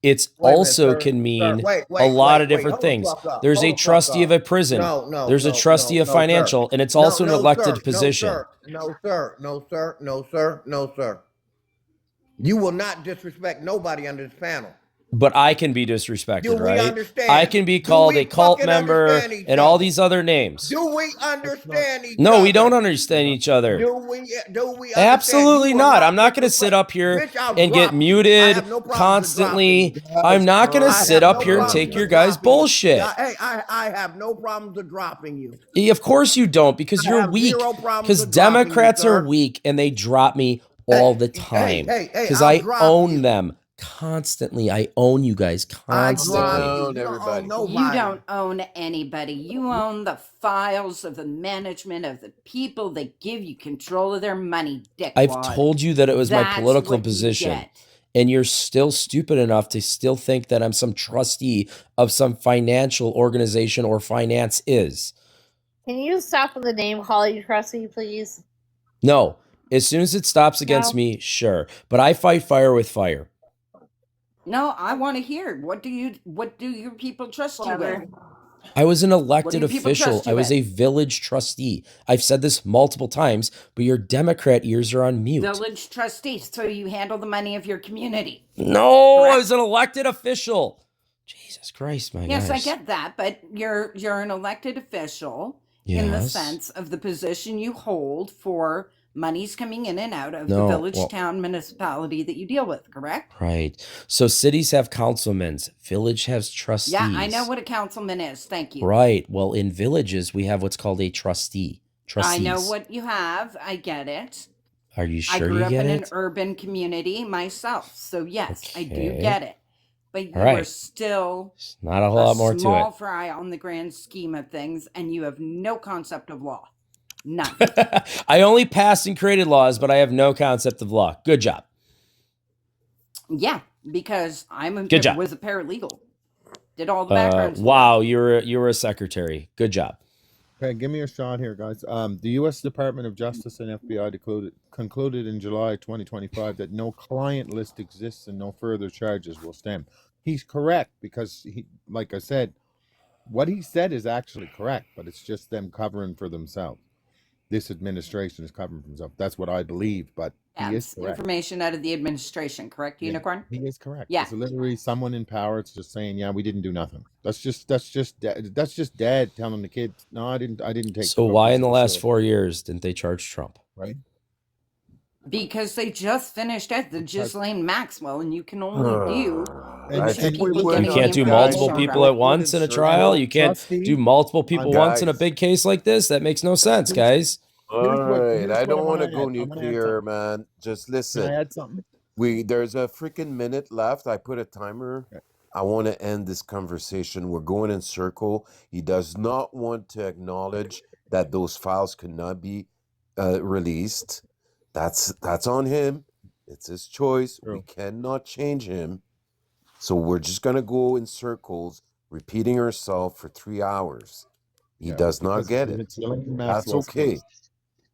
C: It's
I: Wait a minute,
C: also
I: sir.
C: can mean
I: Wait,
C: a lot of
I: wait,
C: different
I: hold the
C: things.
I: fuck up.
C: There's
I: Hold
C: a
I: the fuck
C: trustee of
I: up.
C: a prison.
I: No,
C: There's a trustee of
I: sir.
C: financial, and it's also an elected
I: sir.
C: position.
I: No, sir. You will not disrespect nobody under this panel.
C: But I can be disrespected,
I: Do we
C: right?
I: understand?
C: I can be
I: Do
C: called
I: we
C: a cult
I: fucking
C: member
I: understand each
C: and all
I: other?
C: these other names.
I: Do we understand each other?
C: No, we don't understand each other.
I: Do we understand?
C: Absolutely
I: You will
C: not. I'm not going to sit up here
I: Bitch, I'll
C: and
I: drop
C: get
I: you. I
C: muted
I: have no problems with
C: constantly.
I: dropping
C: I'm not going to
I: I
C: sit
I: have
C: up
I: no
C: here and
I: problems
C: take
I: with
C: your guys'
I: dropping you.
C: bullshit.
I: Hey, I have no problems with dropping you.
C: Of course you don't, because
I: I
C: you're
I: have
C: weak.
I: zero problems
C: Because
I: with dropping you,
C: Democrats are
I: sir.
C: weak and they drop me all the time. Because
I: I'll
C: I
I: drop
C: own
I: you.
C: them constantly. I own you guys
I: I
C: constantly.
I: drop you.
H: Down,
I: You don't
H: everybody.
I: own nobody.
G: You don't own anybody. You own the files of the management of the people that give you control of their money, dickwad.
C: I've told you that it was my
G: That's
C: political
G: what you
C: position.
G: get.
C: And you're still stupid enough to still think that I'm some trustee of some financial organization or finance is.
J: Can you stop with the name calling trustee, please?
C: No, As soon as it stops against
G: No.
C: me, sure. But I fight fire with fire.
G: No, I want to hear. What do your people trust you with?
J: Clever.
C: I was an
G: What do
C: elected
G: your people
C: official.
G: trust
C: I
G: you
C: was
G: with?
C: a village trustee. I've said this multiple times, but your Democrat ears are on mute.
G: Village trustee. So you handle the money of your community.
C: No, I
G: Correct?
C: was an elected official. Jesus Christ, my
G: Yes, I
C: guys.
G: get that, but you're an elected official in the
C: Yes.
G: sense of the position you hold for monies coming in and out of the
C: No,
G: village,
C: well,
G: town, municipality that you deal with, correct?
C: right. So cities have councilmen, village has trustees.
G: Yeah, I know what a councilman is. Thank you.
C: Right. Well, in villages, we have what's called a trustee.
G: I know
C: Trustees.
G: what you have. I get it.
C: Are you
G: I
C: sure
G: grew
C: you
G: up
C: get
G: in an
C: it?
G: urban community myself. So, yes, I do
C: Okay.
G: get it. But you
C: All
G: are
C: right.
G: still
C: It's not a whole
G: a
C: lot more to
G: small
C: it.
G: fry on the grand scheme of things, and you have no concept of law. None.
C: I only passed and created laws, but I have no concept of law. Good job.
G: Yeah, because
C: Good job.
G: was a paralegal. Did all the background stuff.
C: Wow, you were a secretary. Good job.
D: Okay, give me a shot here, guys. The U.S. Department of Justice and FBI concluded in July 2025 that no client list exists and no further charges will stem. He's correct because like I said, what he said is actually correct, but it's just them covering for themselves. This administration is covering for themselves. That's what I believe, but he is correct.
G: Information out of the administration, correct,
D: Yeah,
G: Unicorn?
D: he is correct.
G: Yeah.
D: It's literally someone in power. It's just saying, yeah, we didn't do nothing. That's just dad telling the kids, no, I didn't take.
C: So
D: the
C: why in
D: fucking
C: the last
D: facility,"
C: 4 years didn't they charge Trump?
D: right?
G: Because they just finished at the
D: Because-
G: Ghislaine Maxwell, and you can only do
D: And
H: I
G: two
H: think we
G: people
H: would.
C: You
G: getting
C: can't
G: the
C: do
G: information
C: multiple
G: from
C: people
G: Trump.
C: at once in a trial. You can't
D: Trustee,
C: do multiple people once in a
H: Guys.
C: big case like this. That makes no sense, guys.
H: All right,
D: here's
H: I
D: what
H: don't
D: I'm
H: want to
D: gonna
H: go
D: add. I'm gonna add
H: nuclear,
D: something.
H: man. Just
D: Can I
H: listen.
D: add something?
H: There's a freaking minute left. I put a timer.
D: Okay.
H: I want to end this conversation. We're going in circle. He does not want to acknowledge that those files could not be released. That's on him. It's his choice. We
D: True.
H: cannot change him. So we're just gonna go in circles, repeating ourselves for 3 hours. He
D: Yeah,
H: does not
D: because
H: get it.
D: it's Ghislaine
H: That's
D: Maxwell's
H: okay.
D: case.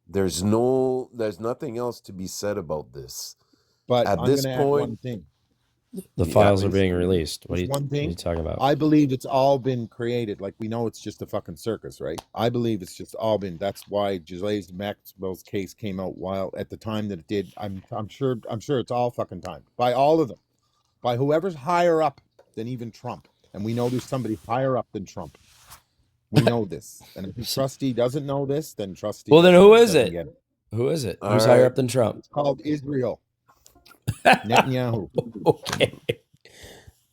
H: There's nothing else to be said about this.
D: But
H: At
D: I'm
H: this
D: gonna add
H: point,
D: one thing.
C: The
H: Yeah,
C: files are
H: please.
C: being released. What are
D: Just one
C: you
D: thing.
C: talking about?
D: I believe it's all been created. Like we know it's just a fucking circus, right? I believe it's just all been. That's why Ghislaine Maxwell's case came out while at the time that it did. I'm sure it's all fucking time by all of them, by whoever's higher up than even Trump. And we know there's somebody higher up than Trump. We know this. And if the trustee doesn't know this, then trustee.
C: Well, then who is
D: doesn't
C: it?
D: get it.
C: Who is it?
H: All
C: Who's higher
H: right.
C: up than Trump?
D: It's called Israel. Netanyahu.
C: Okay.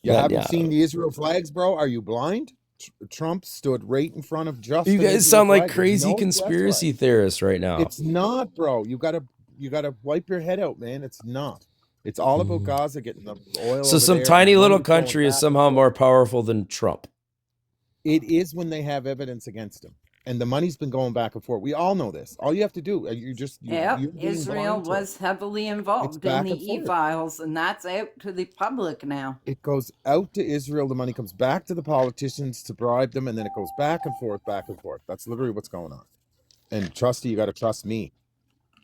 D: You haven't
C: Netanyahu.
D: seen the Israel flags, bro? Are you blind? Trump stood right in front of just.
C: You
D: an
C: guys
D: Israel
C: sound like
D: flag. There's
C: crazy
D: no US
C: conspiracy
D: flag.
C: theorists right now.
D: It's not, bro. You gotta wipe your head out, man. It's not. It's all about Gaza getting the oil.
C: So
D: over
C: some
D: there,
C: tiny
D: and
C: little
D: money flowing
C: country is
D: back and
C: somehow
D: forth.
C: more powerful than Trump.
D: It is when they have evidence against him, and the money's been going back and forth. We all know this. All you have to do,
G: Yeah,
D: you're being
G: Israel
D: blind to it.
G: was heavily involved in
D: back
G: the
D: and forth.
G: e-files, and that's out to the public now.
D: It goes out to Israel. The money comes back to the politicians to bribe them, and then it goes back and forth, back and forth. That's literally what's going on. And trust you got to trust me.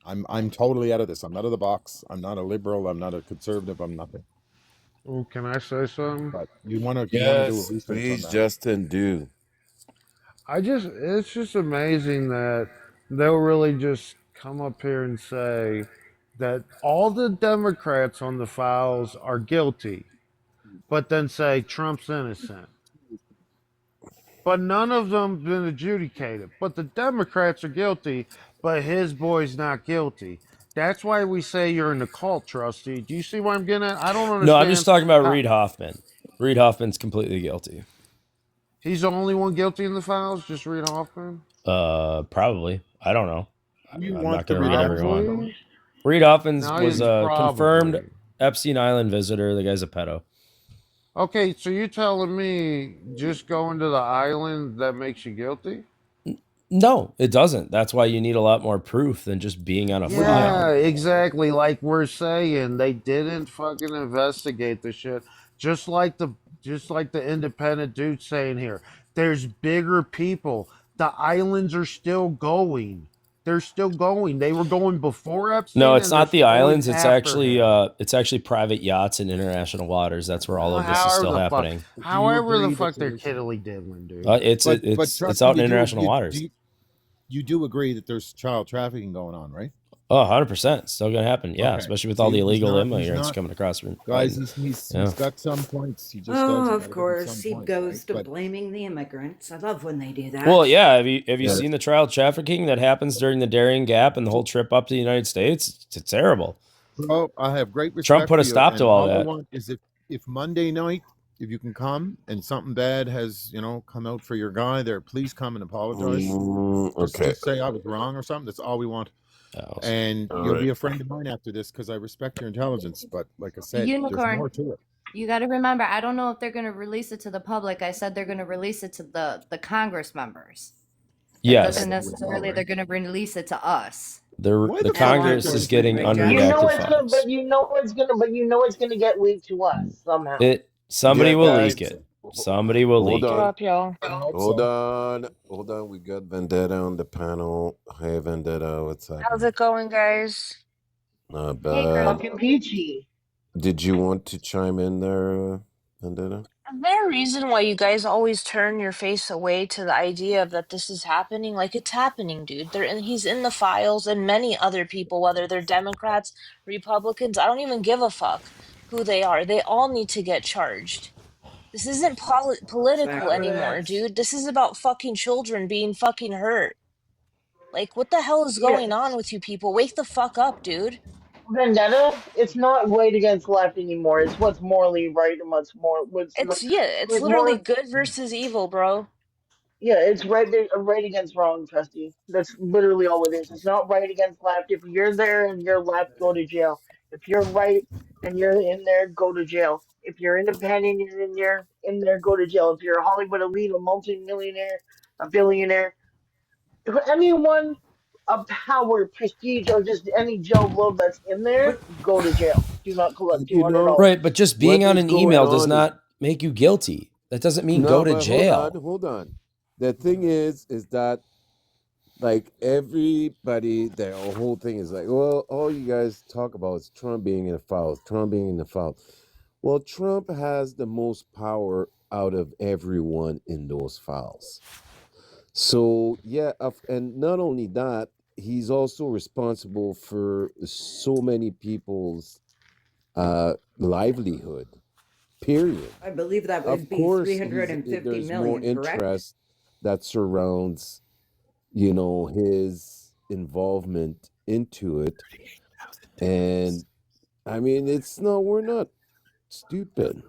D: I'm totally out of this. I'm out of the box. I'm not a liberal. I'm not a conservative. I'm nothing.
L: Oh, can I say something?
D: But you want to do a
H: Yes,
D: research on
H: please,
D: that.
H: Justin, do.
L: It's just amazing that they'll really just come up here and say that all the Democrats on the files are guilty, but then say Trump's innocent. But none of them been adjudicated. But the Democrats are guilty, but his boy's not guilty. That's why we say you're in the cult, Trusty. Do you see what I'm getting at? I don't understand.
C: No, I'm just talking about
L: how-
C: Reid Hoffman. Reid Hoffman's completely guilty.
L: He's the only one guilty in the files, just Reid Hoffman?
C: Probably. I don't know.
D: You
C: I'm
D: want
C: not
D: the
C: going to read everyone.
L: Probably.
C: Reid Hoffman's
L: Now
C: was
L: he's
C: a confirmed
L: probably.
C: Epstein Island visitor. The guy's a pedo.
L: Okay, so you're telling me just going to the island that makes you guilty?
C: No, it doesn't. That's why you need a lot more proof than just being on a
L: Yeah,
C: file.
L: exactly. Like we're saying, they didn't fucking investigate the shit. Just like the independent dude saying here, there's bigger people. The islands are still going. They're still going. They were going before Epstein.
C: No, it's
L: and they're
C: not the
L: going
C: islands. It's
L: after him.
C: actually private yachts in international waters. That's where all of this is
L: However
C: still
L: the fuck,
C: happening.
L: however the
D: agree that
L: fuck they're
D: there's
L: kiddly diddling, dude.
D: but
C: It's
D: Trusty,
C: out in international waters.
D: you do agree that there's child trafficking going on, right?
C: Oh, 100%. Still going to happen. Yeah,
D: Okay.
C: especially with all the
D: See,
C: illegal
D: he's
C: immigrants
D: not-
C: coming across.
D: Guys,
C: Biden.
D: he's
C: Yeah.
D: got some points. He just does.
G: Oh,
D: He
G: of
D: gotta give him
G: course,
D: some
G: he
D: points,
G: goes
D: right?
G: to
D: But
G: blaming the immigrants. I love when they do that.
C: Well, yeah. Have you
D: Yeah.
C: seen the child trafficking that happens during the Darien Gap and the whole trip up to the United States? It's terrible.
D: Bro, I have great respect.
C: Trump put a
D: for you,
C: stop
D: and
C: to all
D: I
C: that.
D: want is if Monday night, if you can come and something bad has come out for your guy there, please come and apologize.
H: Okay.
D: Just say I was wrong or something. That's all we want. And
H: All
D: you'll
H: right.
D: be a friend of mine after this because I respect your intelligence. But like I said,
K: Unicorn.
D: there's more to it.
K: You got to remember, I don't know if they're going to release it to the public. I said they're going to release it to the Congress members. That
C: Yes.
K: doesn't necessarily they're going to release it to us.
C: The Congress is getting
G: You know
C: unredacted files.
F: But you know it's gonna get leaked to us somehow.
C: Somebody
H: Yeah,
C: will
H: guys.
C: leak it. Somebody will
H: Hold
C: leak
H: on.
C: it.
J: Up, y'all.
H: Hold on. We got Vendetta on the panel. Hey, Vendetta, what's up?
J: How's it going, guys?
H: Not
K: Hey, girl.
H: bad.
F: Fucking peachy.
H: Did you want to chime in there, Vendetta?
J: Is there a reason why you guys always turn your face away to the idea of that this is happening? Like, it's happening, dude. He's in the files, and many other people, whether they're Democrats, Republicans, I don't even give a fuck who they are. They all need to get charged. This isn't political anymore, dude. This is about fucking children being fucking hurt. Like, what the hell is going on with you people? Wake the fuck up, dude.
F: Vendetta, it's not right against left anymore. It's what's morally right and
J: It's literally good versus evil, bro.
F: Yeah, it's right against wrong, Trusty. That's literally all it is. It's not right against left. If you're there and you're left, go to jail. If you're right and you're in there, go to jail. If you're independent, you're in there, go to jail. If you're a Hollywood elite, a multi-millionaire, a billionaire, if anyone of power, prestige, or just any Joe Blow that's in there, go to jail. Do not collect $200.
C: Right, but just being
H: what
C: on
H: is
C: an
H: going
C: email does
H: on
C: not make you guilty. That doesn't mean go to
H: but
C: jail.
H: Hold on. The thing is that like everybody, the whole thing is like, well, all you guys talk about is Trump being in the files, Trump being in the files. Well, Trump has the most power out of everyone in those files. So yeah, and not only that, he's also responsible for so many people's livelihood. Period.
G: I believe that would
H: Of
G: be
H: course,
G: 350
H: there's more
G: million, correct?
H: interest that surrounds, his involvement into it. And I mean, we're not stupid,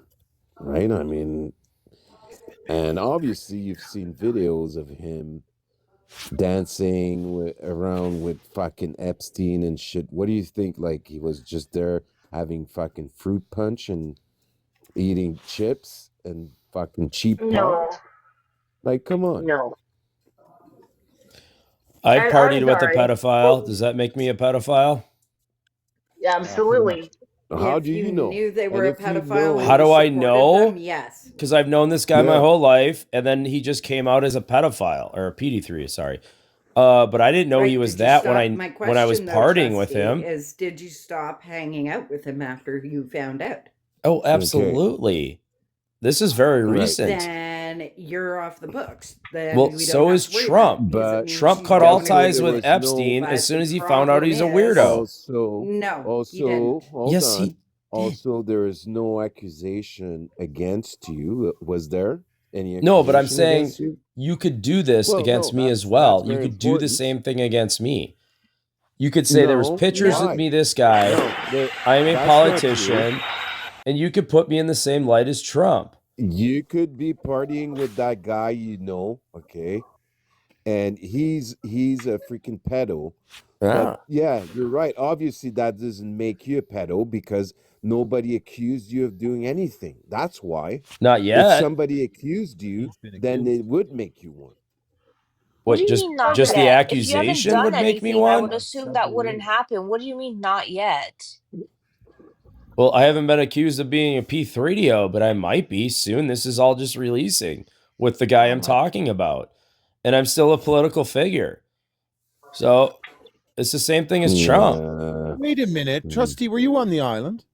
H: right? I mean, and obviously you've seen videos of him dancing around with fucking Epstein and shit. What do you think? Like he was just there having fucking fruit punch and eating chips and fucking cheap
F: No.
H: pop? Like, come on.
F: No.
C: I partied with a
F: sorry.
C: pedophile. Does that make me a pedophile?
F: Yeah, absolutely.
H: How
G: If
H: do you know?
G: knew they were
H: And
G: a
H: if you
G: pedophile,
H: know-
G: and
C: How
G: you
C: do I
G: supported
C: know?
G: them, yes.
C: Because I've known this guy my
H: Yeah.
C: whole life, and then he just came out as a pedophile or a PD3. Sorry, but I didn't know he
G: Right,
C: was
G: did you
C: that
G: stop-
C: when
G: my
C: I was
G: question, though,
C: partying with
G: Trustee,
C: him.
G: is did you stop hanging out with him after you found out?
C: Oh, absolutely. This is very
H: Right.
C: recent.
G: Then you're off the books. Then
C: Well,
G: we don't
C: so
G: have
C: is
G: to worry
C: Trump.
G: about it, because it
H: But
G: means
C: Trump
G: you
C: cut
G: don't
C: all
G: agree
C: ties
H: there
C: with
H: was no-
C: Epstein
G: But
C: as soon
G: the
C: as he found out he's a
G: problem is-
C: weirdo.
H: Also,
G: No, he didn't.
H: hold
C: Yes,
H: on.
C: he did.
H: Also, there is no accusation against you. Was there any?
C: No, but I'm
H: accusation
C: saying
H: against you?
C: you could do this
H: Well,
C: against
H: no,
C: me
H: that's-
C: as well.
H: that's
C: You
H: very
C: could do the
H: important.
C: same thing against me. You could say there was
H: No,
C: pictures
H: why?
C: with me, this guy.
H: No,
C: I am a
H: that's not
C: politician, and you could put me in the same light as Trump.
H: You could be partying with that guy, okay, and he's a freaking pedo. But yeah, you're right. Obviously, that doesn't make you a pedo because nobody accused you of doing anything. That's why.
C: Not
H: If
C: yet.
H: somebody accused you, then it would make you one.
J: What do you
C: just
J: mean not
C: just the
J: yet? If you haven't
C: accusation
J: done
C: would make me
J: anything, I
C: one?
J: would assume that wouldn't happen. What do you mean not yet?
C: Well, I haven't been accused of being a P3DO, but I might be soon. This is all just releasing with the guy I'm talking about. And I'm still a political figure. So It's the same thing as Trump.
H: Yeah.
D: Wait a minute,
H: Mm.
D: Trusty, were you on the island?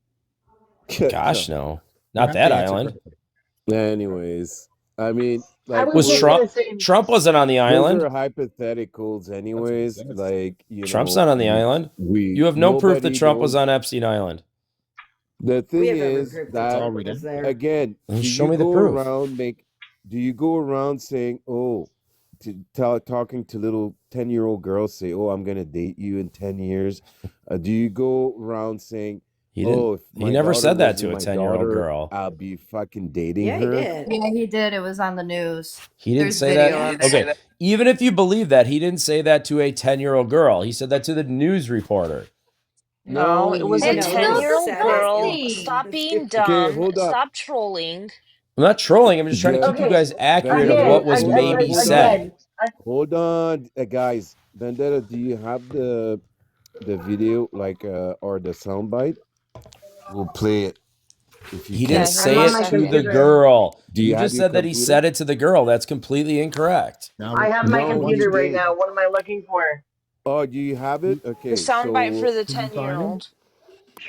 C: Gosh, no.
D: You
C: Not
D: have
C: that
D: to answer
C: island.
H: Anyways, I mean,
F: I
H: like,
F: was
C: Was
F: just
C: Trump
F: gonna say,
C: Trump wasn't on the
H: those
C: island.
H: are hypotheticals, anyways.
D: that's-
H: Like, you
C: Trump's
H: know,
C: not on the island.
H: we
C: You have no proof that
H: nobody
C: Trump was
H: knows.
C: on Epstein Island.
H: The
G: We
H: thing
G: have every
H: is
G: proof that
H: that
G: Trump was there.
H: again,
C: Then
H: do
C: show
H: you
C: me the
H: go
C: proof.
H: around do you go around saying, oh, talking to little 10-year-old girls, say, oh, I'm gonna date you in 10 years? Do you go around saying,
C: He didn't.
H: oh, if
C: He
H: my
C: never
H: daughter
C: said that
H: wasn't
C: to a
H: my
C: 10-year-old
H: daughter,
C: girl.
H: I'll be fucking dating
G: Yeah, he
H: her?
G: did.
K: Yeah, he did. It was on the news.
C: He didn't
K: There's
C: say
K: video
C: that.
K: of it.
C: Okay, even if you believe that, he didn't say that to a 10-year-old girl. He said that to the news reporter.
J: No,
H: No,
J: it was a
K: It's
G: No, he
K: still
J: 10-year-old
G: said it in
J: girl.
K: disgusting.
J: Stop being
H: Okay,
J: dumb.
H: hold up.
J: Stop trolling.
C: I'm not trolling. I'm just trying to
H: The
C: keep you
F: okay,
C: guys accurate of
H: Vendetta,
C: what
F: again,
C: was
H: hold on,
C: maybe
H: hold on.
C: said.
H: Hold on, guys. Vendetta, do you have the video, like, or the soundbite? We'll play it if you
C: He
H: can.
C: didn't
J: Yeah, give me
C: say
J: a
C: it
F: my
C: to the
J: second.
F: computer.
C: girl.
H: Do
C: You
H: you have
C: just
H: your
C: said that he
H: computer?
C: said it to the girl. That's completely incorrect.
D: Now,
F: I have my
H: No,
F: computer
H: he
F: right
H: did.
F: now. What am I looking for?
H: Oh, do you have it?
J: The
H: Okay,
J: soundbite for
H: so
J: the
D: can you find him?
J: 10-year-old.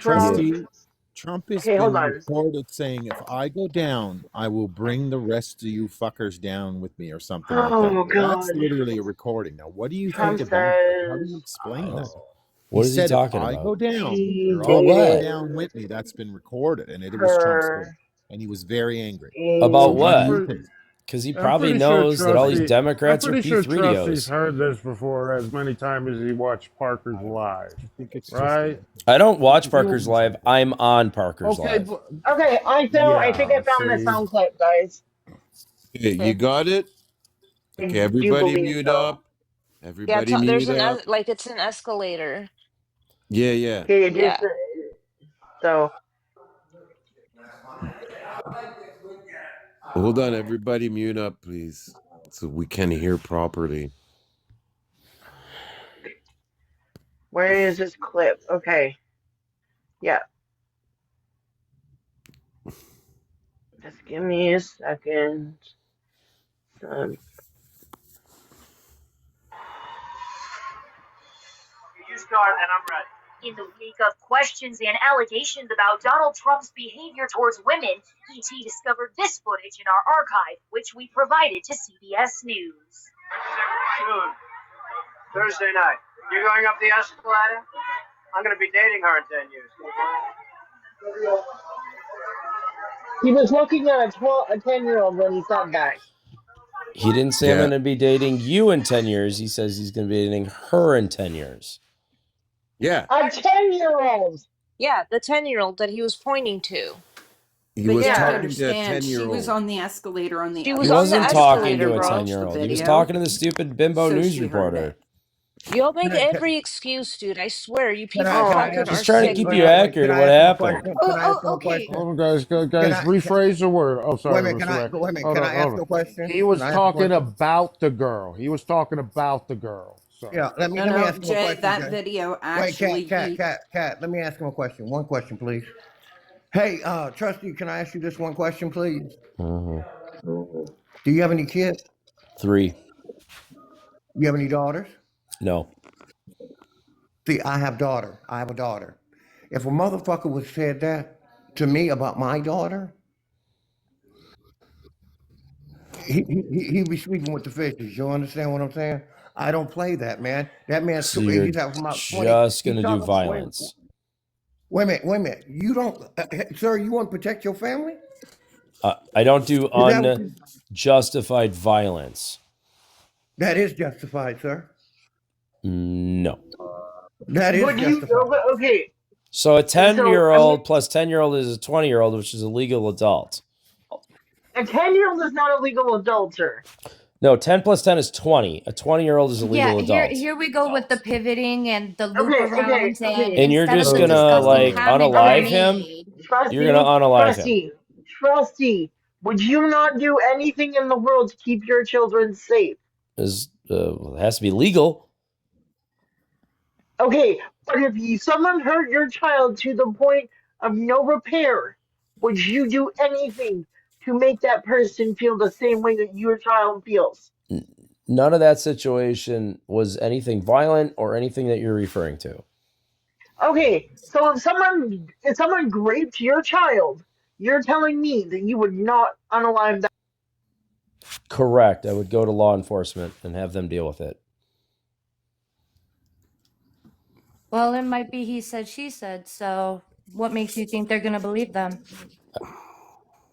F: Trump.
H: yeah,
D: Trusty, Trump has
F: Okay, hold
D: been
F: on.
D: reported saying, if I go down, I will bring the rest of you fuckers down with me or something like that.
F: Oh
D: That's
F: God.
D: literally a recording. Now, what do you think
F: Trump
D: of that? How do you
F: says,
D: explain that? He
C: What is he
D: said, if
C: talking
D: I go
C: about?
D: down,
F: he
D: you're
C: For
D: all going
C: what?
F: dated
D: down with me. That's been recorded, and it was Trump's voice.
F: her
D: And he was very angry. So,
C: About
F: in.
D: what do you
C: what?
D: think?
C: Because he
L: I'm
C: probably
L: pretty sure
C: knows that all these
L: Trusty. I'm
C: Democrats are
L: pretty sure Trusty's
C: P3DOs.
L: heard this before as many times as he watched Parker's
D: I
L: live,
D: think it's just
L: right?
C: I don't watch
D: he
C: Parker's
D: opens
C: Live. I'm on Parker's
L: Okay,
C: Live.
L: but
F: Okay, I think I
L: yeah.
F: found the
L: See,
F: sound clip, guys.
H: okay, you got it.
F: I
H: Okay,
F: do
H: everybody
F: believe
H: mute
F: so.
H: up.
J: Yeah,
H: Everybody
J: there's
H: mute
J: an
H: up.
J: like it's an escalator.
H: Yeah, yeah.
F: Okay, it just
J: Yeah.
F: so
H: Hold on, everybody mute up, please, so we can hear properly.
F: where is this clip? Okay, yeah. Just give me a second. Um,
M: You start and I'm ready. In the wake of questions and allegations about Donald Trump's behavior towards women, ET discovered this footage in our archive, which we provided to CBS News. Dude, Thursday night. You going up the escalator? I'm going to be dating her in 10 years.
F: he was looking at a 10-year-old when he said that.
C: He didn't say I'm
H: Yeah,
C: going to be dating you in 10 years. He says he's going to be dating her in 10 years.
H: yeah.
F: A 10-year-old.
J: Yeah, the 10-year-old that he was pointing to.
H: He
G: But
H: was
G: you have to
H: talking to a
G: understand, she was
H: 10-year-old.
G: on the escalator on the
J: She
G: other
J: was
C: He
J: on the
C: wasn't
G: side.
C: talking
J: escalator,
C: to a
J: bro.
G: Watch the
C: 10-year-old. He was
G: video.
C: talking to the stupid bimbo
G: So
C: news
G: she heard
C: reporter.
G: it.
J: You'll make
I: Can I, can,
J: every excuse, dude. I swear, you
I: can
J: people
I: I, can I
J: fucking
I: ask,
J: are
C: Just trying to
J: sick,
C: keep
I: wait,
C: you
J: man.
I: wait,
C: accurate
I: can
C: of
I: I
C: what
I: ask him a
C: happened.
I: question? Can I ask him
K: Oh,
I: a
K: okay.
I: question?
L: hold on, guys,
I: Can
L: guys,
I: I,
L: rephrase the word. Oh,
I: wait a
L: sorry,
I: minute,
L: Mr. Ray.
I: wait a minute,
L: Hold
I: can
L: on,
I: I
L: hold
I: ask
L: on.
I: a question?
L: He
I: Can
L: was
I: I ask a
L: talking
I: question?
L: about the girl. He was talking about the girl. So
I: Yeah, let me
G: No,
I: let me
G: no,
I: ask him a
G: Jay,
I: question,
G: that
I: Jay.
G: video
I: Wait,
G: actually
I: cat, let me ask him a question. One question, please. Hey, Trustee, can I ask you this one question, please?
C: Mhm.
I: Do you have any kids?
C: 3.
I: You have any daughters?
C: No.
I: See, I have a daughter. If a motherfucker would said that to me about my daughter, he'd be sleeping with the fishes. You understand what I'm saying? I don't play that, man. That man's
C: So
I: too,
C: you're
I: he's having about 20.
C: just going
I: He's
C: to do
I: talking,
C: violence.
I: wait a minute, wait a minute. You don't, sir, you want to protect your family?
C: I don't do
I: Is that what you,
C: unjustified violence.
I: that is justified, sir.
C: No.
I: That is
F: But you
I: justified.
F: okay?
C: So a
F: So I mean,
C: 10-year-old plus 10-year-old is a 20-year-old, which is a legal adult.
F: a 10-year-old is not a legal adult, sir.
C: No, 10 plus 10 is 20. A 20-year-old is a
K: Yeah,
C: legal adult.
K: here we go with the pivoting and the loop
F: Okay,
K: arounds, and
C: And you're
K: instead of
C: just
K: the
C: going to,
K: disgusting
C: like,
K: comment you
C: unalive
F: okay.
C: him?
K: made.
C: You're going to unalive him.
F: Trusty, would you not do anything in the world to keep your children safe?
C: It has to be legal.
F: Okay, but if someone hurt your child to the point of no repair, would you do anything to make that person feel the same way that your child feels?
C: None of that situation was anything violent or anything that you're referring to.
F: Okay, so if someone raped your child, you're telling me that you would not unalive that?
C: Correct. I would go to law enforcement and have them deal with it.
K: Well, it might be he said, she said. So what makes you think they're going to believe them?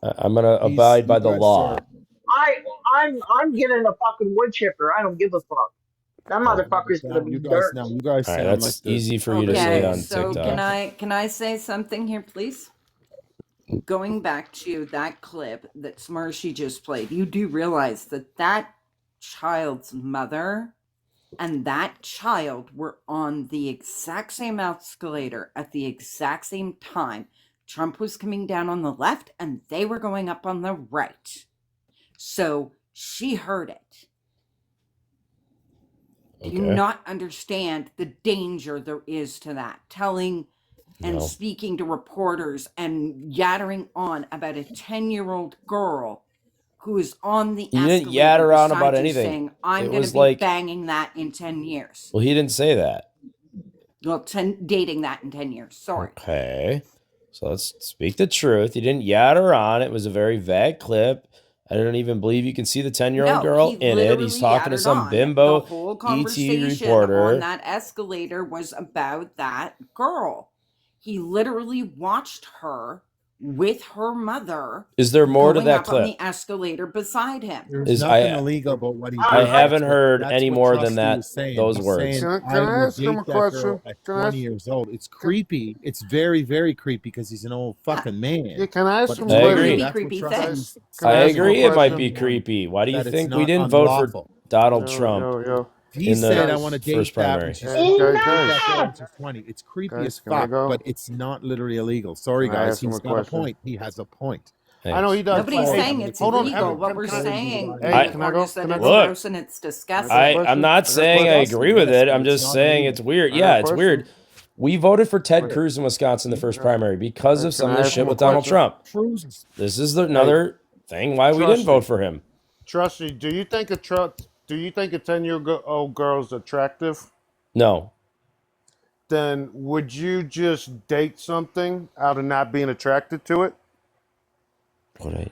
C: I'm going to abide by the law.
F: I'm getting a fucking wood chipper. I don't give a fuck. That motherfucker's gonna be
D: You guys
F: dirt.
D: now, you guys
C: All right,
D: sound
C: that's
D: like the
C: easy for you to say
G: Okay,
C: on
G: so
C: TikTok.
G: can I say something here, please? Going back to that clip that Smarshy just played, you do realize that that child's mother and that child were on the exact same escalator at the exact same time. Trump was coming down on the left and they were going up on the right. So she heard it. Do you
C: Okay.
G: not understand the danger there is to that? Telling and
C: No.
G: speaking to reporters and yattering on about a 10-year-old girl who is on the
C: You didn't
G: escalator
C: yatter on
G: beside
C: about
G: you
C: anything.
G: saying, I'm
C: It
G: going to
C: was
G: be
C: like-
G: banging that in 10 years.
C: Well, he didn't say that.
G: Well, dating that in 10 years. Sorry.
C: Okay. So let's speak the truth. He didn't yatter on. It was a very vague clip. I don't even believe you can see the 10-year-old
G: No,
C: girl
G: he
C: in it. He's
G: literally
C: talking to
G: yattered
C: some
G: on.
C: bimbo
G: The whole
C: ET
G: conversation
C: reporter.
G: on that escalator was about that girl. He literally watched her with her mother.
C: Is there more to
G: going
C: that
G: up on
C: clip?
G: the escalator beside him.
D: There's nothing illegal about what he did.
C: I haven't
D: That's what-
C: heard
D: that's
C: any
D: what
C: more than
D: Trusty
C: that.
D: was saying.
C: Those
D: He's
C: words.
D: saying,
L: Can I
D: would
L: ask him
D: date
L: a
D: that
L: question?
D: girl at
L: Can I
D: 20
L: ask-
D: years old. It's creepy. It's very, very creepy because he's an old fucking man.
L: Yeah, can I ask
D: But
L: him
C: I
L: a
C: agree.
L: question?
D: that's what
G: Creepy
D: Trusty
G: thing.
D: was
L: Can I
C: I
L: ask him a
C: agree it might
L: question?
C: be creepy. Why do you
D: That it's
C: think we
D: not
C: didn't vote
D: unlawful.
C: for Donald
L: Yo,
C: Trump
L: yo.
D: He
C: in the
D: said, I want to date
C: first
D: that
C: primary?
D: when she's
L: Hey,
D: date
L: guys.
D: that girl when she's 20. It's creepy
L: Guys,
D: as
L: can I
D: fuck,
L: go?
D: but it's not literally illegal. Sorry,
L: Can I
D: guys.
L: ask him
D: He's
L: a
D: got a
L: question?
D: point. He has a point.
L: I know he does.
G: Nobody's
L: Hey,
G: saying it's
L: hold on,
G: illegal.
L: Evan,
G: What
L: can-
G: we're
L: can I-
G: saying,
L: Hey,
G: or
L: can I go?
G: just that
L: Can I
G: it's
L: go?
G: gross and it's disgusting.
L: I got a
C: I'm
L: question.
C: not
L: I got a
C: saying I
L: question.
C: agree with
D: Yes,
C: it.
D: but
C: I'm
D: it's
C: just
D: not
C: saying
D: illegal.
C: it's weird.
L: I got
C: Yeah,
L: a
C: it's
L: question.
C: weird. We voted for Ted
L: Wait.
C: Cruz in Wisconsin the first
L: Yeah.
C: primary because of
L: Can
C: some
L: I
C: of this
L: ask
C: shit
L: him a
C: with Donald
L: question?
C: Trump.
D: Cruz is
C: This is another thing why we didn't
L: Trusty.
C: vote for him.
L: Trusty, do you think a 10-year-old girl's attractive?
C: No.
L: Then would you just date something out of not being attracted to it?
C: What I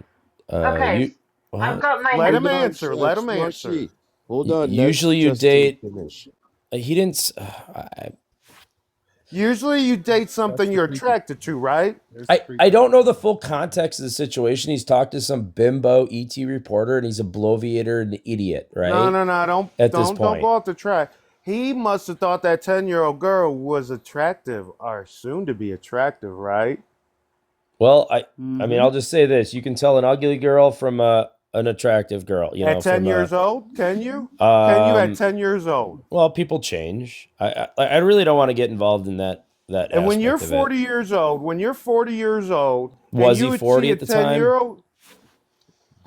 F: Okay,
C: you
F: I've
C: what?
F: got my
L: Let
F: head.
L: him answer. Let him answer.
H: Slushy. Hold on.
C: Usually you
H: Justin
C: date
H: finish.
C: he didn't
L: Usually you date something
D: the
L: you're
D: creepy-
L: attracted to, right?
D: There's the
C: I
D: creepy.
C: don't know the full context of the situation. He's talked to some bimbo ET reporter and he's a bloviator and an idiot, right?
L: No,
C: At this
L: don't
C: point.
L: go off the track. He must have thought that 10-year-old girl was attractive or soon to be attractive, right?
C: Well, I
G: Mm-hmm.
C: mean, I'll just say this: you can tell an ugly girl from an attractive girl. You know,
L: At 10
C: from
L: years old, can you? Can you at 10 years old?
C: Well, people change. I really don't want to get involved in that.
L: And when
C: aspect
L: you're
C: of it.
L: 40 years old, and
C: Was
L: you
C: he
L: would
C: 40
L: see
C: at
L: a
C: the time?
L: 10-year-old,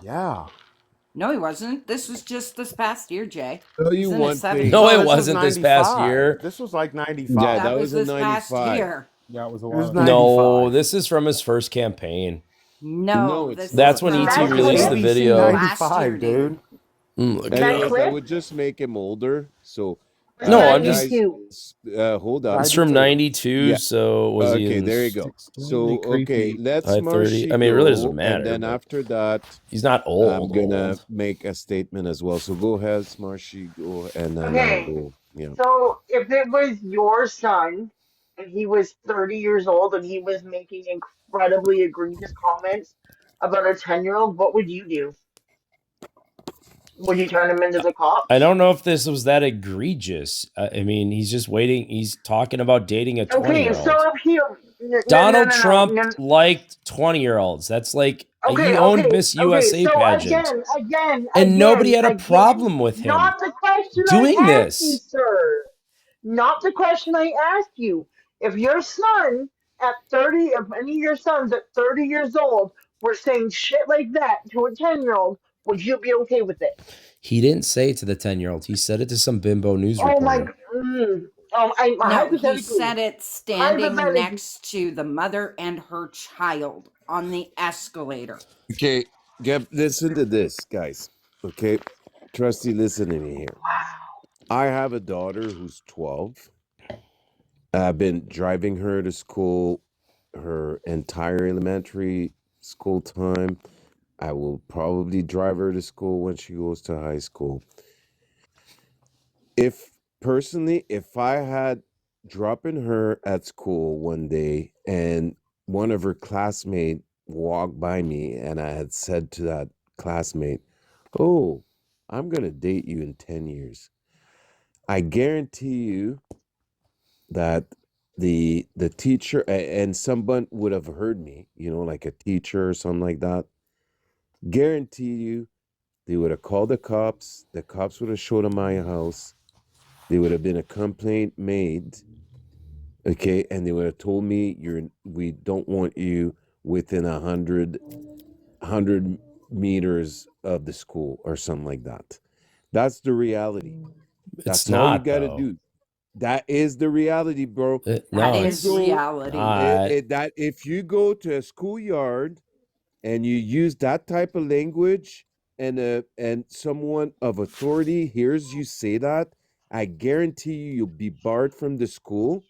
L: yeah.
G: No, he wasn't. This was just this past year, Jay.
H: Tell
G: He's
H: you
G: in
H: one
G: his
H: thing.
G: 70s.
C: No, it
L: this was
C: wasn't this past
L: 95.
C: year.
L: This was like 95.
H: Yeah,
G: that
H: that
G: was
H: was
G: this
H: in
G: past
H: 95.
G: year.
D: Yeah, it was a
L: It was
D: while.
L: 95.
C: No, this is from his first campaign.
G: No,
H: it's
G: this
H: not.
C: That's
G: is
C: when
G: from
C: ET
F: That
C: released
F: clip?
C: the video.
G: last year,
L: 95, dude.
C: Look
H: And
C: it
F: That
C: up.
H: that
F: clip
H: would just make him older. So,
F: was
C: No, I'm just-
H: guys,
F: 92.
H: hold on.
C: It's from 92,
H: Yeah.
C: so was he
H: Okay,
C: in?
H: there you go.
D: Extremely
H: So, okay,
D: creepy.
H: let's
C: High 30.
H: Marshy
C: I mean, it really doesn't
H: go,
C: matter,
H: and then
C: but-
H: after that,
C: He's not old.
H: I'm gonna
C: old.
H: make a statement as well. So go ahead, Marshy, go, and then
F: Okay.
H: I'll go. Yeah.
F: So if it was your son and he was 30 years old and he was making incredibly egregious comments about a 10-year-old, what would you do? Would you turn him into the cops?
C: I don't know if this was that egregious. I mean, he's just waiting. He's talking about dating a 20-year-old.
F: Okay, so if he
C: Donald
F: no,
C: Trump
F: no.
C: liked 20-year-olds. That's like
F: Okay,
C: he owned
F: okay,
C: Miss USA
F: so
C: pageant.
F: again,
C: And nobody had a
F: again,
C: problem with him
F: Not the question
C: doing
F: I asked you,
C: this.
F: sir. Not the question I asked you. If your son at 30, if any of your sons at 30 years old were saying shit like that to a 10-year-old, would you be okay with it?
C: He didn't say it to the 10-year-old. He said it to some bimbo news
F: Oh my.
C: reporter.
F: I
G: No, he
F: hypothetically.
G: said it standing
F: Hypothetically.
G: next to the mother and her child on the escalator.
H: Okay, listen to this, guys. Okay, Trusty, listen to me here.
F: Wow.
H: I have a daughter who's 12. I've been driving her to school her entire elementary school time. I will probably drive her to school when she goes to high school. If I had dropping her at school one day and one of her classmates walked by me and I had said to that classmate, "Oh, I'm going to date you in 10 years." I guarantee you that the teacher and someone would have heard me, like a teacher or something like that. Guarantee you they would have called the cops. The cops would have showed up my house. There would have been a complaint made, okay, and they would have told me we don't want you within 100 meters of the school or something like that. That's the reality.
C: It's
H: That's all you
C: not
H: got to
C: though.
H: do. That is the reality, bro.
G: That
C: No,
H: You
G: is
C: it's
G: reality.
C: not.
H: that if you go to a schoolyard and you use that type of language and someone of authority hears you say that, I guarantee you'll be barred from the school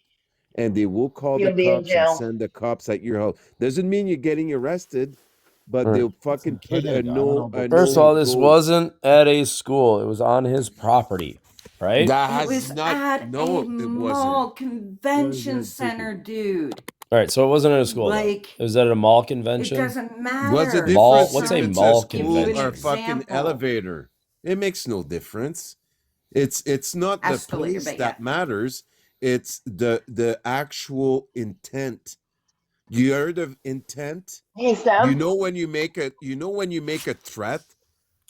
H: and they will call the
F: You'll be in
H: cops and
F: jail.
H: send the cops at your house. Doesn't mean you're getting arrested, but
C: Right.
H: they'll fucking
D: in
H: put a
D: Canada. I don't know about
C: First
D: the
C: of all,
H: no
C: this
D: States.
H: go.
C: wasn't at a school. It was on his property, right?
H: That
G: It
H: has
G: was
H: not.
G: at
H: No,
G: a
H: it wasn't.
G: mall convention center, dude.
C: All right, so it wasn't at a school though.
G: Like,
C: It was at a mall
G: it
C: convention.
G: doesn't
H: What's the
G: matter.
C: Mall.
H: difference
G: I'm
C: What's
H: if
C: a
G: trying
H: it's a
C: mall
G: to give you
H: school
G: an
H: or a
C: convention?
H: fucking
G: example.
H: elevator? It makes no difference. It's not the
G: Escalator,
H: place
G: but
H: that
G: yeah.
H: matters. It's the actual intent. You heard of intent?
F: Hey, Sam.
H: You know when you make a threat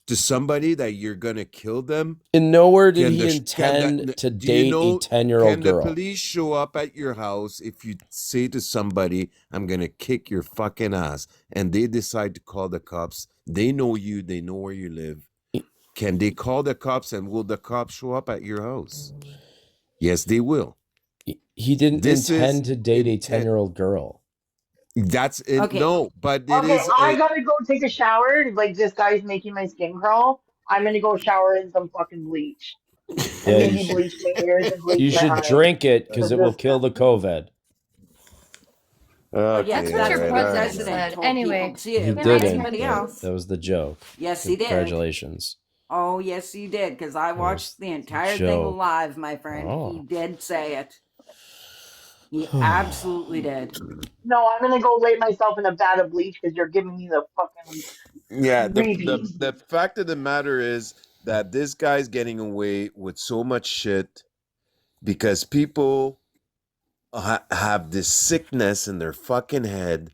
H: to somebody that you're gonna kill them.
C: And nowhere did
H: Can
C: he
H: the
C: intend to
H: do you
C: date a
H: know?
C: 10-year-old
H: Can the
C: girl.
H: police show up at your house if you say to somebody, "I'm gonna kick your fucking ass," and they decide to call the cops? They know you. They know where you live. Can they call the cops and will the cops show up at your house? Yes, they will.
C: He didn't
H: This is
C: intend to date a
H: intent.
C: 10-year-old girl.
H: That's it.
G: Okay.
H: No, but it
F: Okay,
H: is
F: I
H: a.
F: gotta go take a shower. Like, this guy's making my skin crawl. I'm gonna go shower in some fucking bleach. And
C: Yeah, you
F: maybe
C: should.
F: bleach my ears and bleach
C: You
F: my
C: should
F: eyes.
C: drink it because
F: Because
C: it will
F: this
C: kill the COVID.
G: Well, yeah,
K: That's
H: Okay,
K: what your
G: that's what the
K: president
G: president
K: said.
G: told
K: Anyway,
G: people to
C: He
G: do, not
K: Good night,
C: didn't.
G: anybody
K: Timothy.
G: else.
C: That was the joke.
G: Yes, he did.
C: Congratulations.
G: Oh, yes, he did, because I
C: was
G: watched the entire thing
C: joke.
G: live, my friend. He
C: Oh.
G: did say it. He absolutely did.
F: No, I'm gonna go lay myself in a vat of bleach because you're giving me the fucking
H: Yeah,
F: repeats.
H: the fact of the matter is that this guy's getting away with so much shit because people have this sickness in their fucking head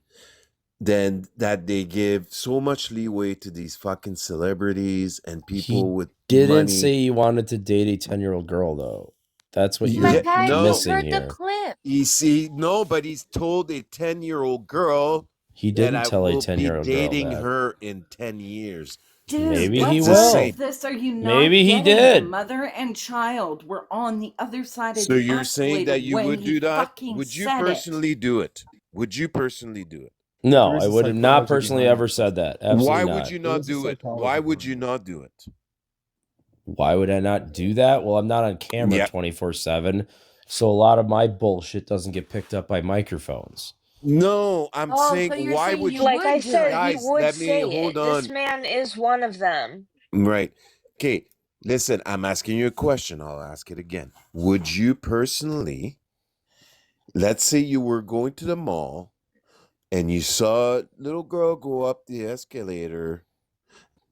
H: then that they give so much leeway to these fucking celebrities and people with
C: Didn't
H: money.
C: say he wanted to date a 10-year-old girl though. That's what
K: My
C: you're
K: guy, we
C: missing
K: heard the
C: here.
K: clip.
H: But he's told a 10-year-old girl
C: He
H: that
C: didn't
H: I
C: tell a
H: will be
C: 10-year-old girl
H: dating
C: that.
H: her in 10 years.
G: Dude,
C: Maybe
G: what
C: he
H: It's
G: part
H: the
C: will.
H: same.
G: of this are you not
C: Maybe he
G: getting?
C: did.
G: The mother and child were on the other side of
H: So
G: the
H: you're saying
G: escalator
H: that you
G: when
H: would
G: he
H: do that?
G: fucking
H: Would you
G: said it.
H: personally do it? Would you personally do it?
C: No,
D: There is
C: I
D: a
C: would have not
D: psychology
C: personally
D: behind
C: ever
D: it.
C: said that. Absolutely
H: Why
C: not.
H: would you
D: There
H: not
D: is a
H: do it?
D: psychology
H: Why would
D: behind
H: you
D: it.
H: not do it?
C: Why would I not do that? Well, I'm not on camera
H: Yeah.
C: 24/7, so a lot of my bullshit doesn't get picked up by microphones.
H: No, I'm
K: Oh,
H: saying
K: so you're
H: why
K: saying
H: would
K: you
H: you
J: Like I
K: would do
J: said,
K: it?
J: he
H: guys
J: would
H: let me
J: say
H: hold
J: it. This
H: on.
J: man is one of them.
H: Right. Okay. Listen, I'm asking you a question. I'll ask it again. Would you personally, let's say you were going to the mall and you saw a little girl go up the escalator,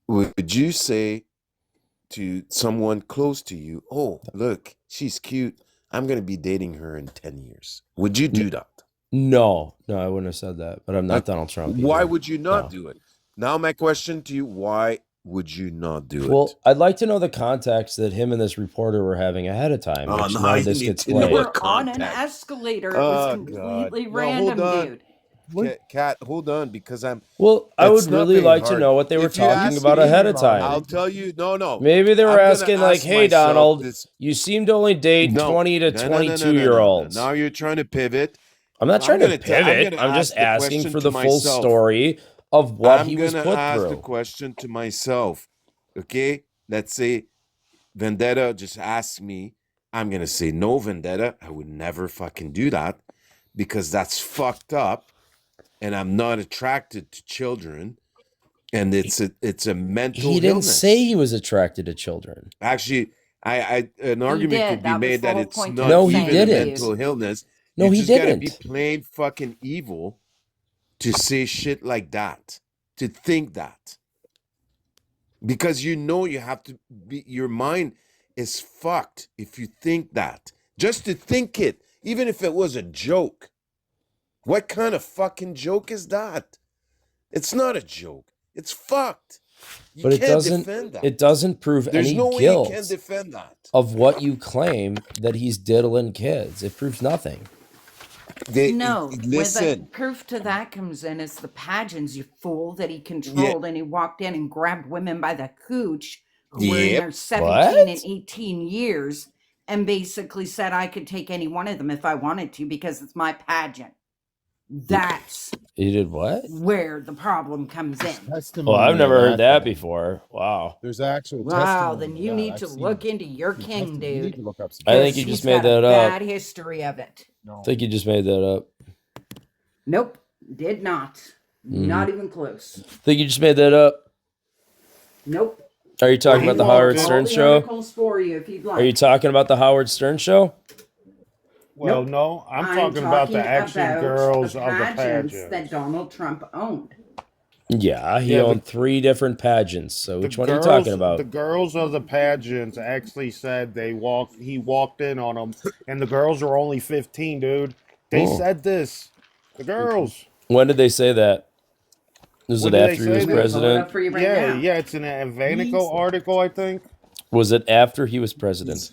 H: would you say to someone close to you, "Oh, look, she's cute. I'm going to be dating her in 10 years." Would you do that?
C: No, I wouldn't have said that. But I'm not Donald Trump either.
H: Why would you not
C: No.
H: do it? Now my question to you, why would you not do
C: Well,
H: it?
C: I'd like to know the context that him and this reporter were having ahead of time,
H: Oh,
C: which
H: no,
C: none
H: you
C: of this
H: need
C: gets
H: to know
G: They
C: played.
H: what
G: were on an
H: context.
G: escalator. It was
H: Oh, God.
G: completely
H: No,
G: random,
H: hold on.
G: dude.
H: Cat, hold on, because
C: Well, I
H: it's
C: would
H: not
C: really
H: very
C: like to
H: hard.
C: know what they were
H: If you
C: talking
H: ask
C: about
H: me,
C: ahead of time.
H: I'll tell you, no.
C: Maybe they were
H: I'm gonna
C: asking like,
H: ask
C: "Hey,
H: myself
C: Donald,
H: this.
C: you seem to only date
H: No,
C: 20 to
H: no.
C: 22-year-olds."
H: Now you're trying to pivot.
C: I'm not trying to pivot.
H: I'm gonna
C: I'm just
H: ask the
C: asking
H: question
C: for
H: to
C: the full
H: myself.
C: story of what
H: I'm
C: he was
H: gonna
C: put
H: ask the
C: through.
H: question to myself. Okay?
E: let's say Vendetta just asked me, I'm going to say no, Vendetta. I would never fucking do that because that's fucked up and I'm not attracted to children. And it's a mental
C: He didn't
E: illness.
C: say he was attracted to children.
E: Actually, an
G: He
E: argument
G: did.
E: could be
G: That was
E: made
G: the
E: that
G: whole
E: it's
G: point
E: not
G: of
C: No, he
E: even a
G: saying,
C: didn't.
E: mental illness.
C: No,
E: You
C: he
E: just got to be
C: didn't.
E: plain fucking evil to say shit like that, to think that. Because you know you have to be, your mind is fucked if you think that. Just to think it, even if it was a joke. What kind of fucking joke is that? It's not a joke. It's fucked. You
C: But
E: can't defend that.
C: it doesn't prove
E: There's
C: any
E: no way you can
C: guilt
E: defend that.
C: of what you claim that he's diddling kids. It proves nothing.
G: no, where the
E: Listen.
G: proof to that comes in is the pageants, you fool, that he controlled, and he walked in and grabbed women by the cooch who were in
E: Yep.
G: their 17 and
C: What?
G: 18 years and basically said I could take any one of them if I wanted to because it's my pageant. That's
C: He did what?
G: where the problem comes in.
D: Testimony
C: Well, I've
D: of
C: never heard that
D: guy.
C: before. Wow.
D: There's actual
G: Wow,
D: testimony
G: then
D: of
G: you
D: that.
G: need
D: I've
G: to
D: seen
G: look into your
D: some
G: king,
D: testimony. You need
G: dude.
D: to look up some
C: I think
G: Because
C: you
G: he's
C: just made
G: got a
C: that up.
G: bad history of it.
D: No.
C: I think you just made that up.
G: Nope, did not. Not even close.
C: I think you just made that up.
G: Nope.
C: Are you talking
G: I
C: about the
G: can
C: Howard
G: pull
C: Stern
G: the
C: show?
G: articles for you if you'd like.
C: Are you talking about the Howard Stern show?
L: Well,
G: Nope.
L: no, I'm talking about the action
G: about
L: girls
G: the
L: of the
G: pageants
L: pageants.
G: that Donald Trump owned.
C: Yeah, he
L: Yeah,
C: owned 3 different pageants. So
L: the
C: which one are you
L: girls,
C: talking about?
L: the girls of the pageants actually said he walked in on them, and the girls were only 15, dude. They
C: Oh.
L: said this. The girls.
C: When did they say that? Was
L: When
C: it
L: did they
C: after he
L: say
C: was
G: I'm going to pull it
C: president?
G: up for you right
L: Yeah,
G: now.
L: yeah, it's in an Evanico article, I think.
C: Was it after he was president?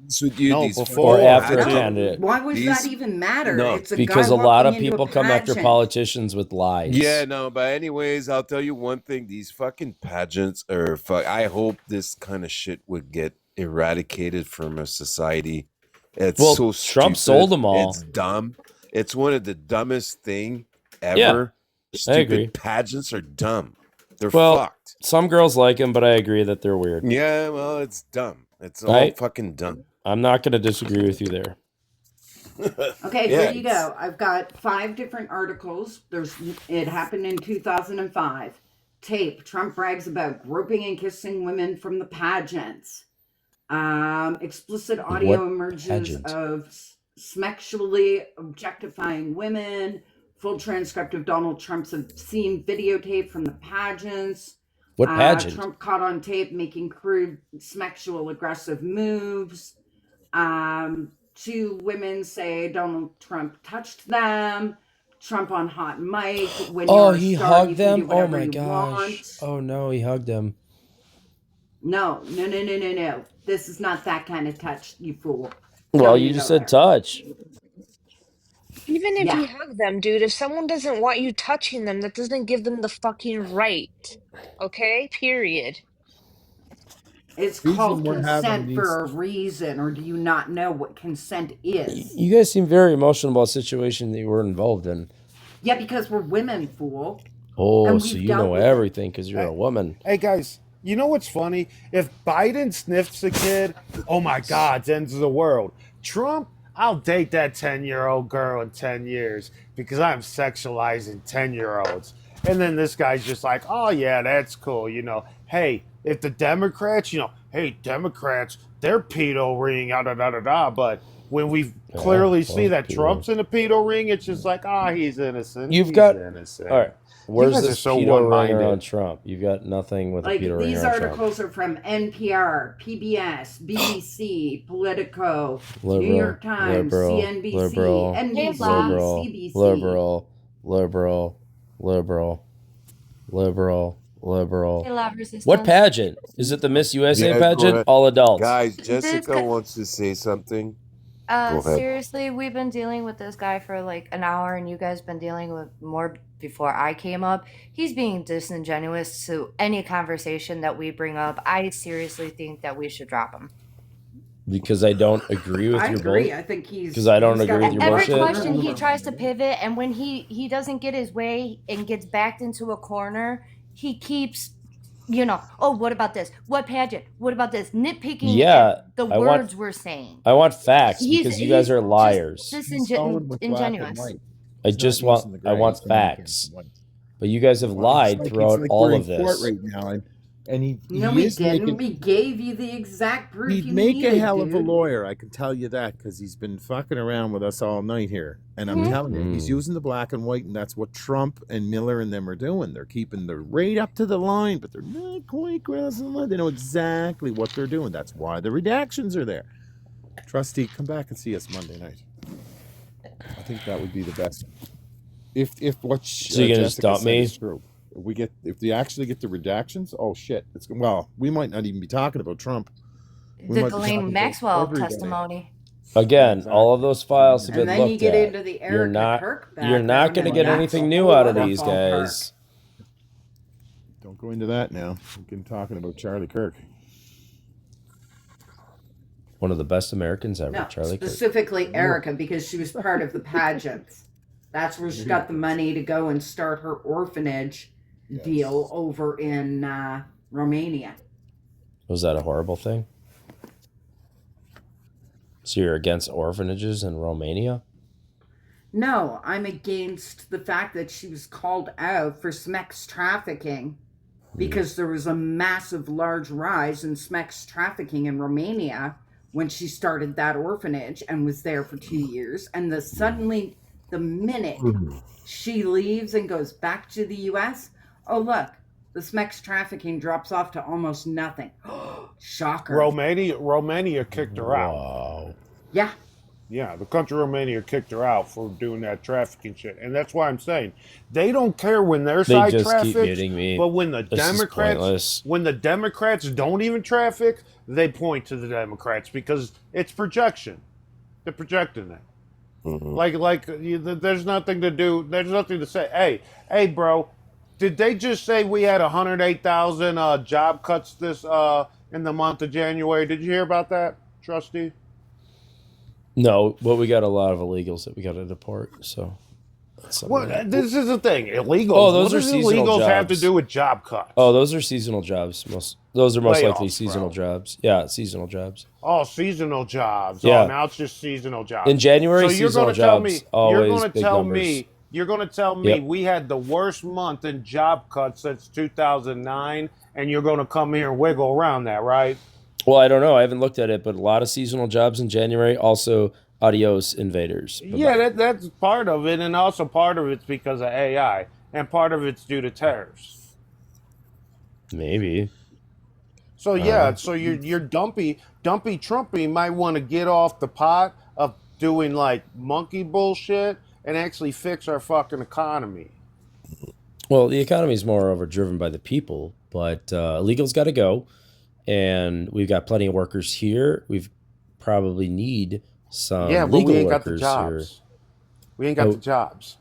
E: So dude,
L: No,
E: these
L: before.
C: Or after a
E: pageant-
C: candidate?
G: Why would
E: These-
G: that even matter?
E: No,
G: It's a
C: Because
G: guy
C: a lot of
G: walking into
C: people
G: a
C: come after
G: pageant.
C: politicians with lies.
E: Yeah, no, but anyways, I'll tell you one thing: these fucking pageants are fuck. I hope this kind of shit would get eradicated from our society. It's
C: Well,
E: so
C: Trump
E: stupid.
C: sold them all.
E: It's dumb. It's one of the dumbest thing ever.
C: Yeah,
E: Stupid
C: agree.
E: pageants are dumb. They're
C: Well,
E: fucked.
C: some girls like him, but I agree that they're weird.
E: Yeah, well, it's dumb. It's all
C: Right?
E: fucking dumb.
C: I'm not going to disagree with you there.
G: Okay,
E: Yeah,
G: here you go. I've got 5 different articles. It happened in 2005. Tape. Trump brags about groping and kissing women from the pageants. Explicit audio
C: What
G: emerges
C: pageant?
G: of sexually objectifying women. Full transcript of Donald Trump's obscene videotape from the pageants.
C: What pageant?
G: Trump caught on tape making crude sexual aggressive moves. 2 women say Donald Trump touched them. Trump on hot mic. When
C: Oh,
G: you're a
C: he
G: star,
C: hugged
G: you can do
C: them? Oh
G: whatever
C: my
G: you
C: gosh.
G: want.
C: Oh no, he hugged them.
G: No. This is not that kind of touch, you fool.
C: Well,
G: Don't
C: you
G: you
C: just
G: go
C: said touch.
J: Even if
G: Yeah.
J: you hug them, dude, if someone doesn't want you touching them, that doesn't give them the fucking right. Okay? Period.
G: It's
D: Reason
G: called
D: we're having
G: consent
D: these-
G: for a reason, or do you not know what consent is?
C: You guys seem very emotional about a situation that you were involved in.
G: Yeah, because we're women, fool.
C: Oh,
G: And
C: so
G: we've
C: you
G: dealt
C: know
G: with it.
C: everything because you're a woman.
L: Hey guys, you know what's funny? If Biden sniffs a kid, oh my God, it's the end of the world. Trump, I'll date that 10-year-old girl in 10 years because I'm sexualizing 10-year-olds. And then this guy's just like, oh yeah, that's cool. Hey, if the Democrats, hey, Democrats, they're pedo ring, da. But when we clearly see that
C: pedo.
L: Trump's in a pedo ring, it's just like, he's innocent.
C: You've
L: He's
C: got-
L: innocent.
C: All right. Where's
L: guys are
C: this
L: so
C: pedo ring
L: one-minded.
C: around Trump? You've got nothing with
G: Like,
C: a pedo ring
G: these
C: around Trump.
G: articles are from NPR, PBS, BBC, Politico,
C: Liberal,
G: New York Times,
C: liberal,
G: CNBC,
C: liberal,
G: NBC,
C: liberal,
G: CBC.
C: liberal, liberal.
K: Hey, lab resistance.
C: What pageant? Is it the Miss USA
E: Yeah, go
C: pageant?
E: ahead.
C: All adults.
E: Guys,
K: This
E: Jessica
K: guy-
E: wants to say something. Go ahead.
K: Seriously, we've been dealing with this guy for like an hour, and you guys been dealing with more before I came up. He's being disingenuous to any conversation that we bring up. I seriously think that we should drop him.
C: Because I don't agree with
G: I
C: your
G: agree.
C: bull.
G: I think he's
C: 'Cause I don't
G: he's got
C: agree with your
K: Every
C: bullshit.
K: question he tries to pivot, and when he doesn't get his way and gets backed into a corner, he keeps you know, oh, what about this? What pageant? What about this? Nitpicking
C: Yeah,
K: at the
C: I want
K: words we're saying.
C: I want facts
K: He's
C: because you guys are
K: just
C: liars.
D: He's going with black and
K: disingenuous.
D: white.
C: I
D: He's not
C: just want
D: using the
C: I
D: gray.
C: want
D: He's communicating
C: facts.
D: from white.
C: But you guys have
D: Well, it's
C: lied
D: like
C: throughout
D: we're
C: all
D: in
C: of
D: court
C: this.
D: right now, and he
G: No,
D: he
G: we
D: is
G: didn't.
D: making.
G: We gave you the exact proof
D: He'd
G: you
D: make
G: needed,
D: a hell of a
G: dude.
D: lawyer, I can tell you that, because he's been fucking around with us all night here. And I'm telling you, he's using the black and white, and that's what Trump and Miller and them are doing. They're keeping the right up to the line, but they're not quite crossing the line. They know exactly what they're doing. That's why the redactions are there. Trustee, come back and see us Monday night. I think that would be the best. If what
C: So you're gonna just
D: Jessica
C: dump
D: said
C: me?
D: is true. If they actually get the redactions, oh shit! We might not even be talking about Trump. We
K: The
D: might be talking
K: Ghislaine
D: about
K: Maxwell
D: everybody.
K: testimony.
C: Again,
D: Exactly.
C: all of those files have
G: And
C: been
G: then you
C: looked
G: get
C: at.
G: into the
C: You're
G: Erica
C: not
G: Kirk
C: you're not
G: background,
C: going to
G: and
C: get
G: that's
C: anything
G: a
C: new
G: whole
C: out of
G: other
C: these
G: ballpark.
C: guys.
D: Don't go into that now. We've been talking about Charlie Kirk.
C: One of the best Americans ever,
G: No,
C: Charlie Kirk.
G: specifically Erica, because she was part of the pageants. That's where she got the money to go and start her orphanage deal over in Romania.
C: Was that a horrible thing? So you're against orphanages in Romania?
G: No, I'm against the fact that she was called out for sex trafficking because there was a massive, large rise in sex trafficking in Romania when she started that orphanage and was there for 2 years. And suddenly, the minute she leaves and goes back to the U.S., oh, look, the sex trafficking drops off to almost nothing. Shocker.
L: Romania kicked her out.
C: Wow.
G: Yeah.
L: Yeah, the country Romania kicked her out for doing that trafficking shit. And that's why I'm saying they don't care when their
C: They
L: side
C: just keep
L: traffics,
C: muting me.
L: but when the
C: This is pointless.
L: Democrats don't even traffic, they point to the Democrats because it's projection. They're projecting it. There's nothing to do. There's nothing to say. Hey, bro, did they just say we had 108,000 job cuts this in the month of January? Did you hear about that, Trustee?
C: No, but we got a lot of illegals that we got to deport. So that's some of that.
L: This is the thing. Illegals.
C: Oh, those
L: what
C: are
L: does
C: seasonal
L: illegals have to
C: jobs.
L: do with job cuts?
C: Oh, those are seasonal jobs. Those are most likely
L: Layoffs,
C: seasonal
L: bro.
C: jobs. Yeah, seasonal jobs.
L: Oh, seasonal jobs.
C: Yeah.
L: Oh, now it's just seasonal jobs.
C: In January,
L: so you're
C: seasonal
L: going to tell
C: jobs
L: me.
C: always
L: You're going to
C: big
L: tell
C: numbers.
L: me. You're going to tell me we had the worst month in job cuts since 2009, and you're going to come here and wiggle around that, right?
C: Well, I don't know. I haven't looked at it, but a lot of seasonal jobs in January. Also, adios invaders. Bye-bye.
L: Yeah, that's part of it, and also part of it's because of AI, and part of it's due to tariffs.
C: Maybe.
L: So yeah, so you're dumpy Trumpy might want to get off the pot of doing like monkey bullshit and actually fix our fucking economy.
C: Well, the economy is moreover driven by the people, but illegals got to go, and we've got plenty of workers here. We've probably need some
L: Yeah, but
C: legal
L: we ain't got the
C: workers
L: jobs.
C: here.
L: We ain't got the jobs.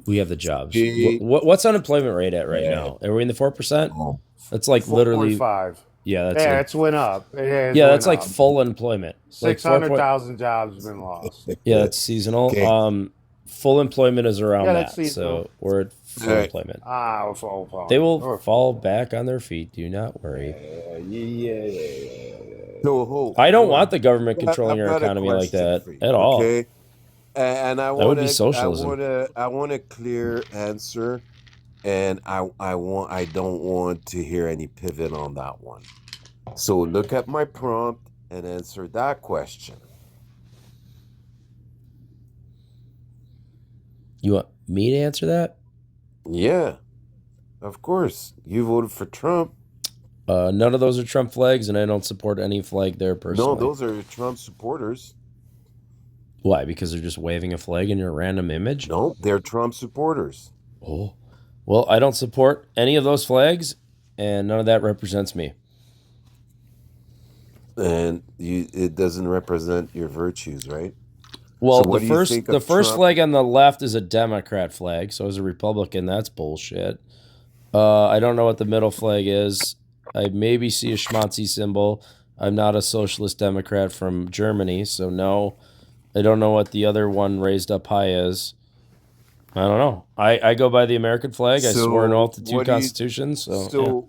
C: We have the jobs.
H: Yeah.
C: What's unemployment rate at right now? Are we in the 4%? That's like literally
L: 4.5.
C: Yeah, that's
L: Yeah,
C: like,
L: it's went up.
C: yeah, that's like full employment. Like
L: 600,000 jobs have been lost.
C: Yeah, that's seasonal.
H: Okay.
C: Full employment is around
L: Yeah,
C: that.
L: that's seasonal.
C: So we're at full
H: Right.
C: employment.
L: Full employment.
C: They will fall back on their feet. Do not worry.
H: So,
C: I don't want the government controlling
H: I've
C: our
H: got a
C: economy like
H: question
C: that
H: for you,
C: at all.
H: Okay, and I
C: That
H: want
C: would be socialism.
H: I want a clear answer, and I don't want to hear any pivot on that one. So look at my prompt and answer that question.
C: You want me to answer that?
H: Yeah, of course. You voted for Trump.
C: None of those are Trump flags, and I don't support any flag there personally.
H: No, those are Trump supporters.
C: Why? Because they're just waving a flag in your random image?
H: No, they're Trump supporters.
C: Oh. Well, I don't support any of those flags, and none of that represents me.
H: And it doesn't represent your virtues, right?
C: Well,
H: So what do you think of
C: the first
H: Trump?
C: flag on the left is a Democrat flag, so as a Republican, that's bullshit. I don't know what the middle flag is. I maybe see a schmancy symbol. I'm not a socialist Democrat from Germany, so no. I don't know what the other one raised up high is. I don't know. I go by the American flag. I swore an oath to two
H: what do you-
C: constitutions. So,
H: So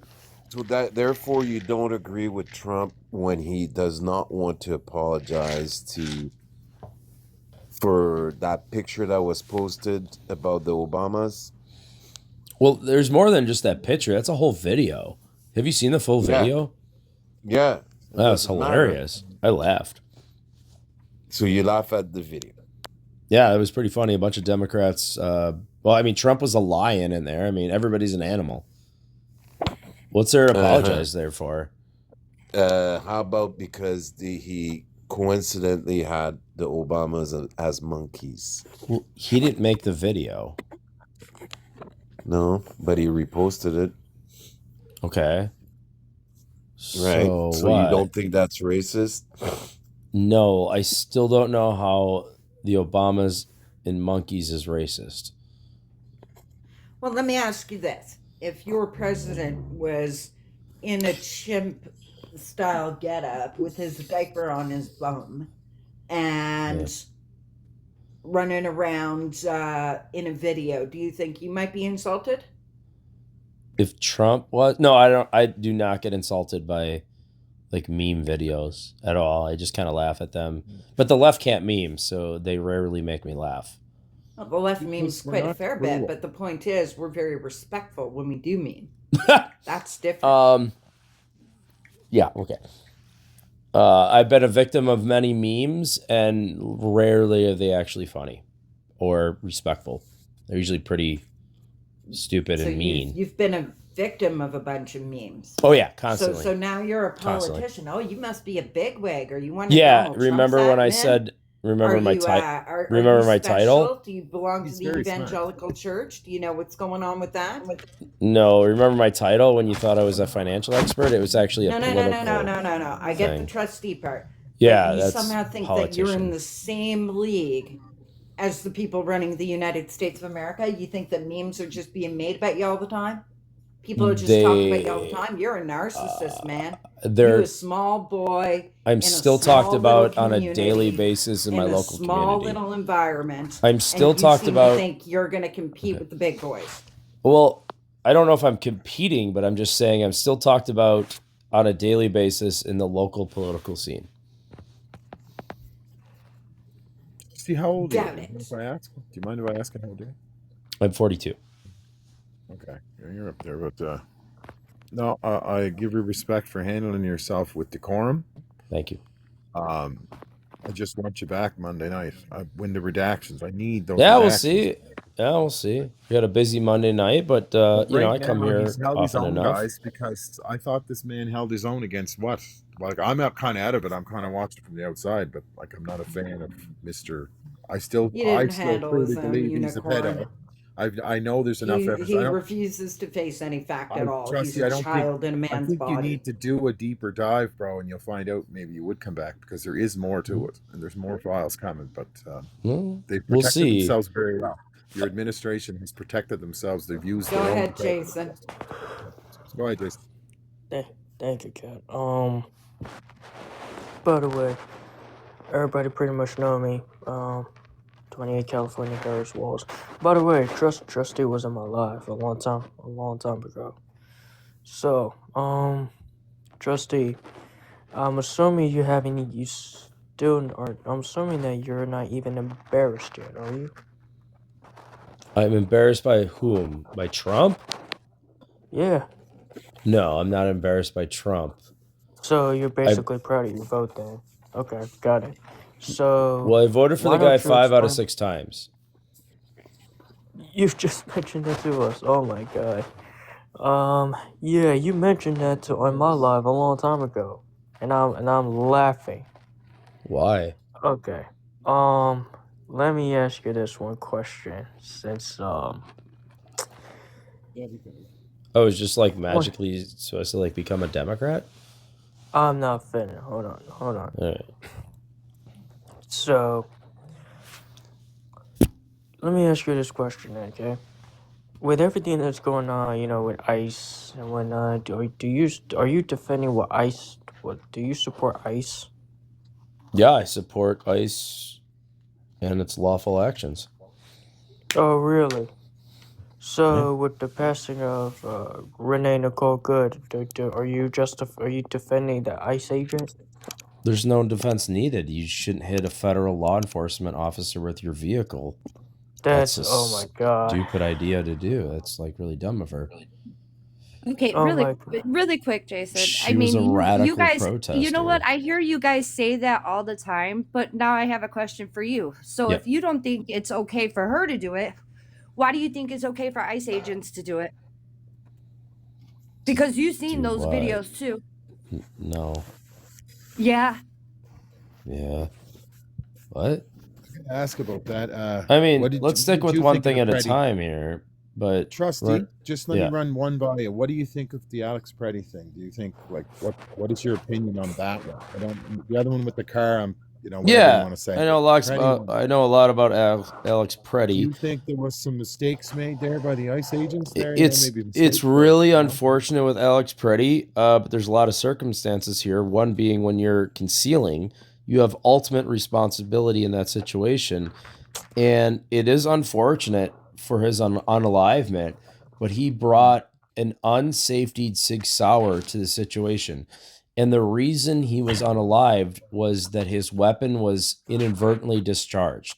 H: So that therefore you don't agree with Trump when he does not want to apologize for that picture that was posted about the Obamas.
C: Well, there's more than just that picture. That's a whole video. Have you seen the full video?
H: Yeah, it
C: That was
H: doesn't matter.
C: hilarious. I laughed.
H: So you laugh at the video.
C: Yeah, it was pretty funny. A bunch of Democrats. Well, I mean, Trump was a lion in there. I mean, everybody's an animal. What's there to apologize there for?
H: How about because he coincidentally had the Obamas as monkeys?
C: Well, he didn't make the video.
H: No, but he reposted it.
C: Okay.
H: Right.
C: So
H: So
C: what?
H: you don't think that's racist?
C: No, I still don't know how the Obamas and monkeys is racist.
G: Well, let me ask you this. If your president was in a chimp style getup with his diaper on his bum and running around in a video, do you think you might be insulted?
C: If Trump was I do not get insulted by like meme videos at all. I just kind of laugh at them. But the left can't meme, so they rarely make me laugh.
G: Well, the left memes
D: We're
G: quite a
D: not
G: fair
D: cruel.
G: bit, but the point is we're very respectful when we do meme. That's different.
C: Yeah, okay. I've been a victim of many memes, and rarely are they actually funny or respectful. They're usually pretty stupid
G: So
C: and mean.
G: you've been a victim of a bunch of memes.
C: Oh yeah, constantly.
G: So now you're a
C: Constantly.
G: politician. Oh, you must be a bigwig, or you want to
C: Yeah,
G: Donald
C: remember
G: Trump's
C: when I
G: admin?
C: said remember
G: Are
C: my
G: you,
C: title?
G: are
C: Remember
G: you
C: my title?
G: special? Do you belong
D: He's
G: to the
D: very smart.
G: evangelical church? Do you know what's going on with that?
C: No, remember my title when you thought I was a financial expert? It was actually a
G: No.
C: political.
G: I get the
C: thing.
G: trustee part.
C: Yeah,
G: But you
C: that's
G: somehow think that you're in
C: politician.
G: the same league as the people running the United States of America. You think that memes are just being made about you all the time? People are just talking about you all the time. You're a narcissist, man. You a small boy.
C: I'm
G: in
C: still
G: a
C: talked
G: small
C: about
G: little
C: on a daily
G: community,
C: basis in my
G: a
C: local
G: small
C: community.
G: little environment.
C: I'm still
G: and you
C: talked
G: seem
C: about.
G: to think you're going to compete with the big boys.
C: Well, I don't know if I'm competing, but I'm just saying I'm still talked about on a daily basis in the local political scene.
D: See, how old are you?
G: Doubt
D: Do you mind
G: it.
D: if I ask? Do you mind if I ask how old you
C: I'm 42.
D: Okay, you're up there, but no, I give you respect for handling yourself with decorum.
C: Thank you.
D: I just want you back Monday night. When the redactions, I need those.
C: Yeah,
D: redactions.
C: we'll see. Yeah, we'll see. We had a busy Monday night, but I come
D: now,
C: here
D: he's held his
C: often
D: own,
C: enough.
D: guys, because I thought this man held his own against what? Like, I'm out kind of out of it. I'm kind of watching from the outside, but like, I'm not a fan of Mr. I still
G: handle
D: truly
G: his own
D: believe he's a
G: unicorn.
D: pedo. I know there's enough evidence.
G: He refuses to face any fact at all.
D: Trust
G: He's
D: you.
G: a
D: I don't
G: child in a
D: I
G: man's
D: think you
G: body.
D: need to do a deeper dive, bro, and you'll find out maybe you would come back because there is more to it, and there's more files coming. But they've
C: We'll
D: protected
C: see.
D: themselves very well. Your administration has protected themselves. They've used
G: Go
D: their own.
G: ahead, Jason.
D: Go ahead, Jason.
N: Thank you, Kat. By the way, everybody pretty much know me. 28 California Garage Walls. By the way, Trustee was in my life a long time ago. So, Trustee, I'm assuming I'm assuming that you're not even embarrassed yet, are you?
C: I'm embarrassed by whom? By Trump?
N: Yeah.
C: No, I'm not embarrassed by Trump.
N: So you're basically proud of your vote then. Okay, got it. So
C: Well, I voted for the guy 5 out of 6 times.
N: You've just mentioned that to us. Oh my god. Yeah, you mentioned that on my live a long time ago, and I'm laughing.
C: Why?
N: Okay. Let me ask you this one question, since
C: Oh, it's just like magically supposed to like become a Democrat?
N: I'm not finished. Hold on.
C: All right.
N: So, let me ask you this question, okay? With everything that's going on, with ICE and whatnot, are you defending what ICE? Do you support ICE?
C: Yeah, I support ICE and its lawful actions.
N: Oh, really? So, with the passing of Renee Nicole Good, are you defending the ICE agent?
C: There's no defense needed. You shouldn't hit a federal law enforcement officer with your vehicle. That's a
N: Oh my god.
C: stupid idea to do. That's like really dumb of her.
K: Okay,
N: Oh my god.
K: really quick, Jason. I
C: She was
K: mean,
C: a
K: you
C: radical
K: guys,
C: protester.
K: you know what? I hear you guys say that all the time, but now I have a question for you. So
C: Yep.
K: if you don't think it's okay for her to do it, why do you think it's okay for ICE agents to do it? Because you've seen
C: Do
K: those
C: what?
K: videos too.
C: No.
K: Yeah.
C: Yeah. What?
D: Ask about that.
C: I mean,
D: what did
C: let's
D: you-
C: stick
D: what did
C: with
D: you
C: one
D: think of
C: thing
D: the
C: at a
D: Preddy?
C: time here. But
D: Trusty, just let
C: yeah.
D: me run one by you. What do you think of the Alex Preddy thing? Do you think what is your opinion on that one? The other one with the car. Whatever you
C: Yeah,
D: want to say.
C: I know lots about. I know a lot about Alex
D: Do
C: Preddy.
D: you think there was some mistakes made there by the ICE agents? There,
C: It's
D: maybe mistakes,
C: really unfortunate with Alex Preddy, but there's a lot of circumstances here. One being when you're concealing, you have ultimate responsibility in that situation, and it is unfortunate for his unalivement, but he brought an unsafetied Sig Sauer to the situation. And the reason he was unalived was that his weapon was inadvertently discharged.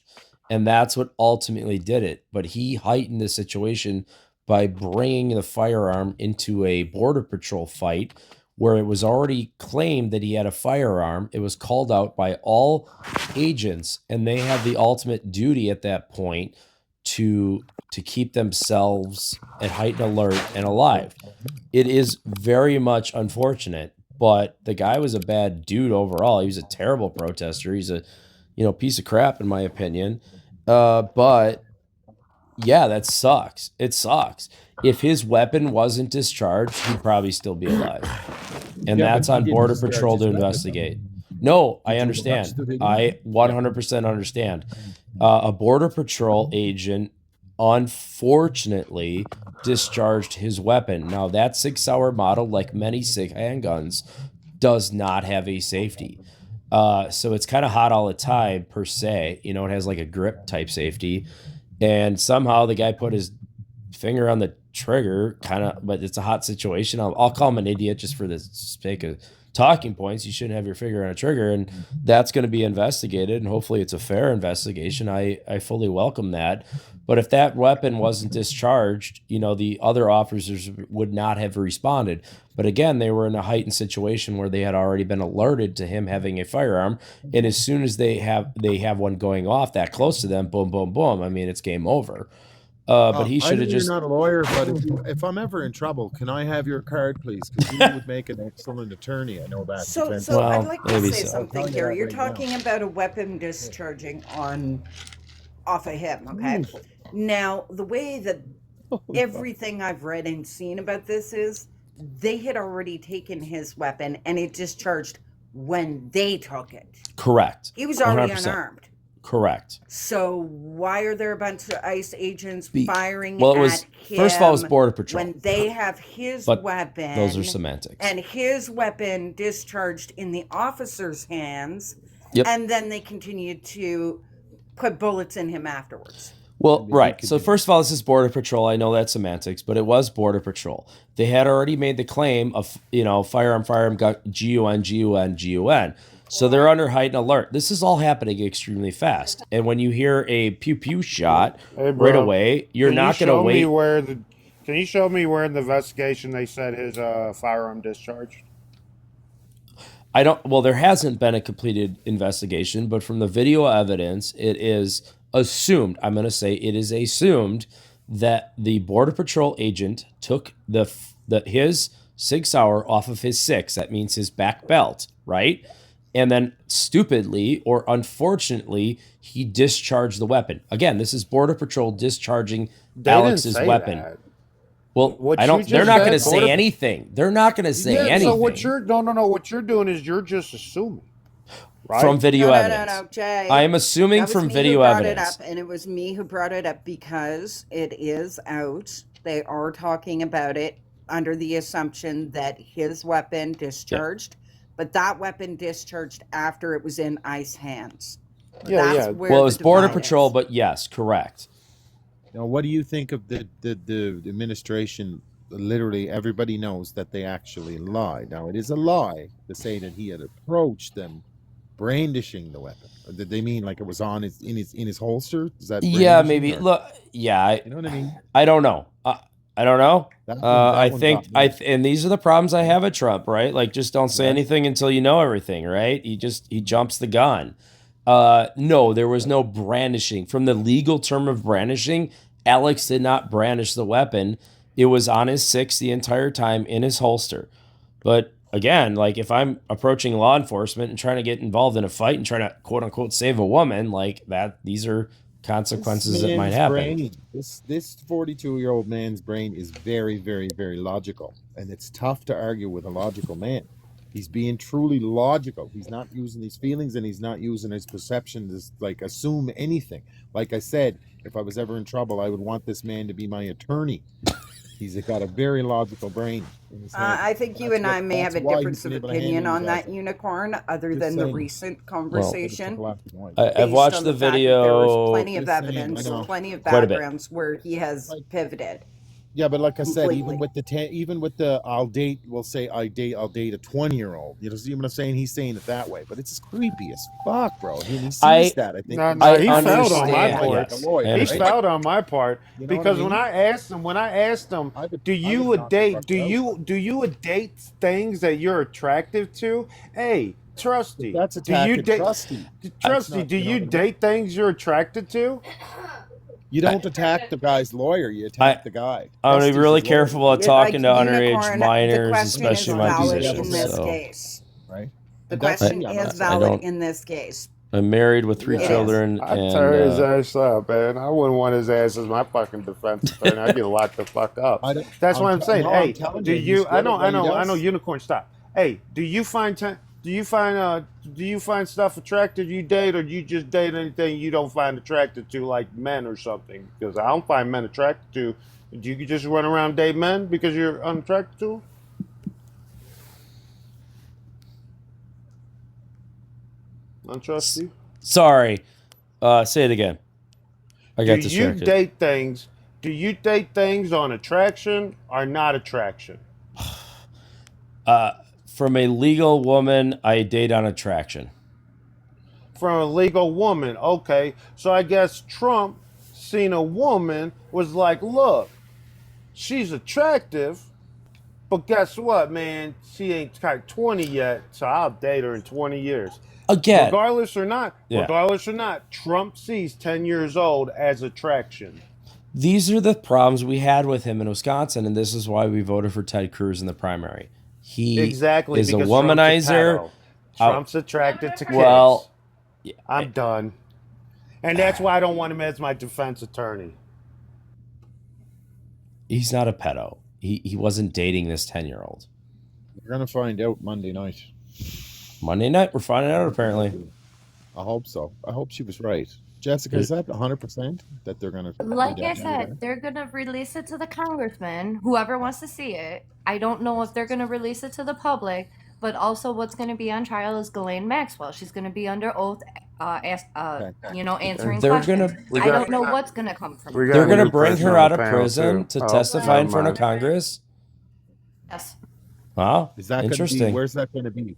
C: And that's what ultimately did it. But he heightened the situation by bringing the firearm into a Border Patrol fight where it was already claimed that he had a firearm. It was called out by all agents, and they have the ultimate duty at that point to keep themselves at heightened alert and alive. It is very much unfortunate, but the guy was a bad dude overall. He was a terrible protester. He's a piece of crap in my opinion. But yeah, that sucks. It sucks. If his weapon wasn't discharged, he'd probably still be alive. And
D: Yeah,
C: that's
D: but he
C: on
D: didn't
C: Border
D: discharge
C: Patrol
D: his
C: to
D: weapon,
C: investigate. No, I
D: Did you watch
C: understand.
D: the video?
C: I 100% understand. A Border Patrol agent, unfortunately, discharged his weapon. Now, that 6 Sauer model, like many SIG handguns, does not have a safety. So it's kind of hot all the time, per se. It has like a grip type safety. And somehow the guy put his finger on the trigger, but it's a hot situation. I'll call him an idiot just for the sake of talking points. You shouldn't have your finger on a trigger, and that's going to be investigated, and hopefully it's a fair investigation. I fully welcome that. But if that weapon wasn't discharged, the other officers would not have responded. But again, they were in a heightened situation where they had already been alerted to him having a firearm, and as soon as they have one going off that close to them, boom, boom, boom. I mean, it's game over. But he should have just.
D: You're not a lawyer, but if I'm ever in trouble, can I have your card, please? Because you would make an excellent attorney. I know that.
G: So
D: defense.
C: Well,
G: I'd like to
C: maybe
G: say
C: so.
G: something
D: I'll tell you
G: here.
D: that
G: You're
D: right now.
G: talking about a weapon discharging off of him, okay? Now, the way that everything I've read and seen about this is they had already taken his weapon and it discharged when they took it.
C: Correct.
G: He was already
C: 100%.
G: unarmed.
C: Correct.
G: So why are there a bunch of ICE agents firing
C: Well, it was
G: at him
C: first of all, it was Border Patrol.
G: when they have his
C: But
G: weapon?
C: those are semantics.
G: And his weapon discharged in the officer's hands,
C: Yep.
G: and then they continued to put bullets in him afterwards.
C: Well, right. So first of all, this is Border Patrol. I know that's semantics, but it was Border Patrol. They had already made the claim of, firearm, gun, GUN. So they're under heightened alert. This is all happening extremely fast. And when you hear a pew pew shot right away, you're not going to wait.
L: Can you show me where in the investigation they said his firearm discharged?
C: Well, there hasn't been a completed investigation, but from the video evidence, it is assumed, I'm going to say it is assumed that the Border Patrol agent took his Sig Sauer off of his 6. That means his back belt, right? And then stupidly or unfortunately, he discharged the weapon. Again, this is Border Patrol discharging Alex's weapon.
L: That.
C: Well, they're not going to say anything. They're not going to say anything.
L: So what you're what you're doing is you're just assuming. Right?
C: From video evidence.
G: No, Jay.
C: I am assuming from video evidence.
G: And it was me who brought it up because it is out. They are talking about it under the assumption that his weapon discharged, but that weapon discharged after it was in ICE hands.
C: Well, it was Border Patrol, but yes, correct.
D: Now, what do you think of the administration? Literally, everybody knows that they actually lied. Now, it is a lie to say that he had approached them brandishing the weapon. Or did they mean like it was on his in his holster? Is that
C: Yeah,
D: brandishing?
C: maybe.
D: Or
C: Look, yeah,
D: you know what I mean?
C: I don't know. I don't know.
D: That
C: I
D: one got
C: think
D: me.
C: and these are the problems I have at Trump, right? Like, just don't say
D: Yes.
C: anything until you know everything, right? He jumps the gun. No, there was no brandishing. From the legal term of brandishing, Alex did not brandish the weapon. It was on his six the entire time in his holster. But again, like, if I'm approaching law enforcement and trying to get involved in a fight and trying to quote unquote save a woman, like that, these are consequences that might happen.
D: This 42-year-old man's brain is very, very, very logical, and it's tough to argue with a logical man. He's being truly logical. He's not using his feelings, and he's not using his perception to like assume anything. Like I said, if I was ever in trouble, I would want this man to be my attorney. He's got a very logical brain in his head.
G: I think you
D: That's
G: and I
D: what-
G: may have
D: that's
G: a
D: why
G: difference
D: he's
G: of
D: been able to handle
G: opinion
D: you
G: on
D: guys.
G: that unicorn, other
D: Just
G: than the
D: saying.
G: recent
D: But it's
G: conversation.
D: black and white.
C: I've
G: Based
C: watched
G: on
C: the
G: the fact that there was
C: video
G: plenty of
D: Just saying, I
G: evidence,
D: know.
G: plenty of
C: quite a bit.
G: backgrounds where he has pivoted.
D: Yeah, but like I said,
G: Completely.
D: even with the we'll say I'll date a 20-year-old. You know, see what I'm saying? He's saying it that way, but it's as creepy as fuck, bro. When he sees that, I think
L: No,
C: I
L: he failed on my
C: understand.
L: part.
C: Yes,
D: lawyer,
C: I
L: He
C: understand.
L: failed on my part
D: You know what I
L: because
D: mean?
L: when I asked him,
D: I would-
L: do
D: I
L: you
D: would knock the
L: date?
D: fuck
L: Do
D: out.
L: you date things that you're attractive to? Hey,
D: But
L: Trusty,
D: that's
L: do you
D: attacking
L: date?
D: Trusty. That's
L: Trusty,
D: not,
L: do
D: you know
L: you
D: what I mean?
L: date things you're attracted to?
D: You don't attack the guy's lawyer. You attack the guy.
C: I'm gonna be
D: Trusty's
C: really
D: his lawyer.
C: careful about
G: Like
C: talking to underage
G: unicorn, the
C: minors,
G: question is
C: especially my
G: valid
C: position.
G: in this
C: So
G: case.
D: Right?
G: The
D: And that's
G: question
D: me. I'm not
G: is
D: saying-
C: I
G: valid
C: don't-
G: in this case.
C: I'm married with 3
G: It is.
C: children,
L: I'd
C: and
L: tear his ass up, man. I wouldn't want his ass as my fucking defense attorney. I'd get locked the fuck up.
D: I don't-
L: That's what I'm saying.
D: no,
L: Hey,
D: I'm telling
L: do
D: you, he's
L: you? I
D: good
L: know,
D: at what
L: I
D: he
L: know, I know.
D: does.
L: Unicorn, stop. Hey, do you find stuff attractive you date, or do you just date anything you don't find attractive to, like men or something? Because I don't find men attracted to. Do you just run around date men because you're unattracted to them? Untrusty.
C: sorry. Say it again. I got
L: Do you
C: distracted.
L: date things? Do you date things on attraction or not attraction?
C: From a legal woman, I date on attraction.
L: From a legal woman. Okay, so I guess Trump seen a woman, was like, look, she's attractive, but guess what, man? She ain't got 20 yet, so I'll date her in 20 years.
C: Again,
L: Regardless or not,
C: Yeah.
L: Trump sees 10 years old as attraction.
C: these are the problems we had with him in Wisconsin, and this is why we voted for Ted Cruz in the primary. He
L: Exactly,
C: is a
L: because
C: womanizer.
L: Trump's a pedo. Trump's attracted to kids.
C: Well,
L: I'm done. And that's why I don't want him as my defense attorney.
C: he's not a pedo. He wasn't dating this 10-year-old.
D: We're gonna find out Monday night.
C: Monday night, we're finding out apparently.
D: I hope so. I hope she was right. Jessica, is that 100% that they're gonna?
K: Like I said, they're gonna release it to the congressman, whoever wants to see it. I don't know if they're gonna release it to the public, but also what's gonna be on trial is Ghislaine Maxwell. She's gonna be under oath, answering
C: They're
K: questions.
C: gonna-
K: I don't know what's gonna come from it.
C: They're going to bring her out of prison to testify in front of Congress.
K: Yes.
C: Wow,
D: Is that
C: interesting.
D: Gonna be, where's that going to be?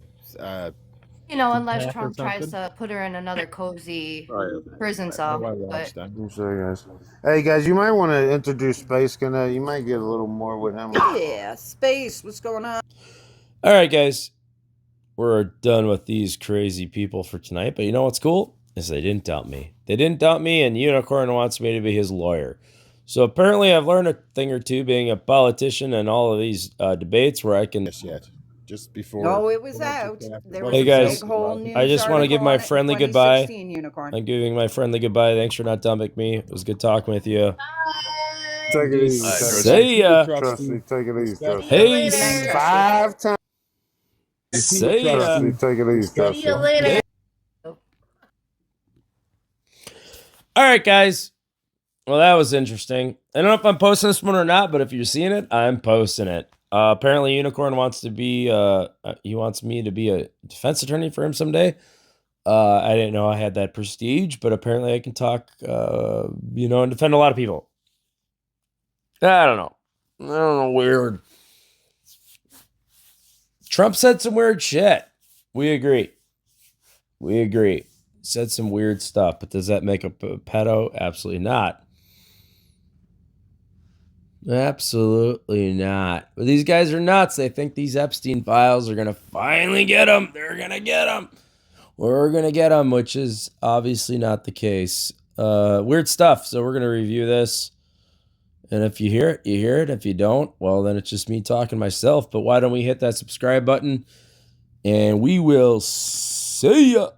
K: Unless
D: Or
K: Trump tries
D: something?
K: to put her in another cozy prison
D: How
K: cell.
D: do I watch
K: But
D: that?
L: So, guys. Hey, guys, you might want to introduce Space. You might get a little more with him.
G: Yeah, Space, what's going on?
C: All right, guys, we're done with these crazy people for tonight. But you know what's cool is they didn't doubt me. They didn't doubt me, and Unicorn wants me to be his lawyer. So apparently, I've learned a thing or two being a politician and all of these debates where I can.
D: Yet. Just before.
G: No, it was out. There was
C: Hey
G: a
C: guys,
G: big whole news
C: I just want to give
G: article
C: my
G: on it in
C: friendly goodbye.
G: 2016, Unicorn.
C: I'm giving my friendly goodbye. Thanks for not dumping me. It was good talking with you.
L: Take it easy.
C: See ya.
L: Trusty, take it easy, Trusty.
C: Peace.
L: 5 times.
C: See ya.
L: Trusty, take it easy, Trusty.
K: see you later.
C: All right, guys. Well, that was interesting. I don't know if I'm posting this one or not, but if you're seeing it, I'm posting it. Apparently, Unicorn wants to be. He wants me to be a defense attorney for him someday. I didn't know I had that prestige, but apparently, I can talk. And defend a lot of people. I don't know. Weird. Trump said some weird shit. We agree. Said some weird stuff, but does that make a pedo? Absolutely not. Absolutely not. But these guys are nuts. They think these Epstein files are going to finally get them. They're going to get them. We're going to get them, which is obviously not the case. Weird stuff. So we're going to review this. And if you hear it, you hear it. If you don't, well, then it's just me talking to myself. But why don't we hit that subscribe button? And we will see ya.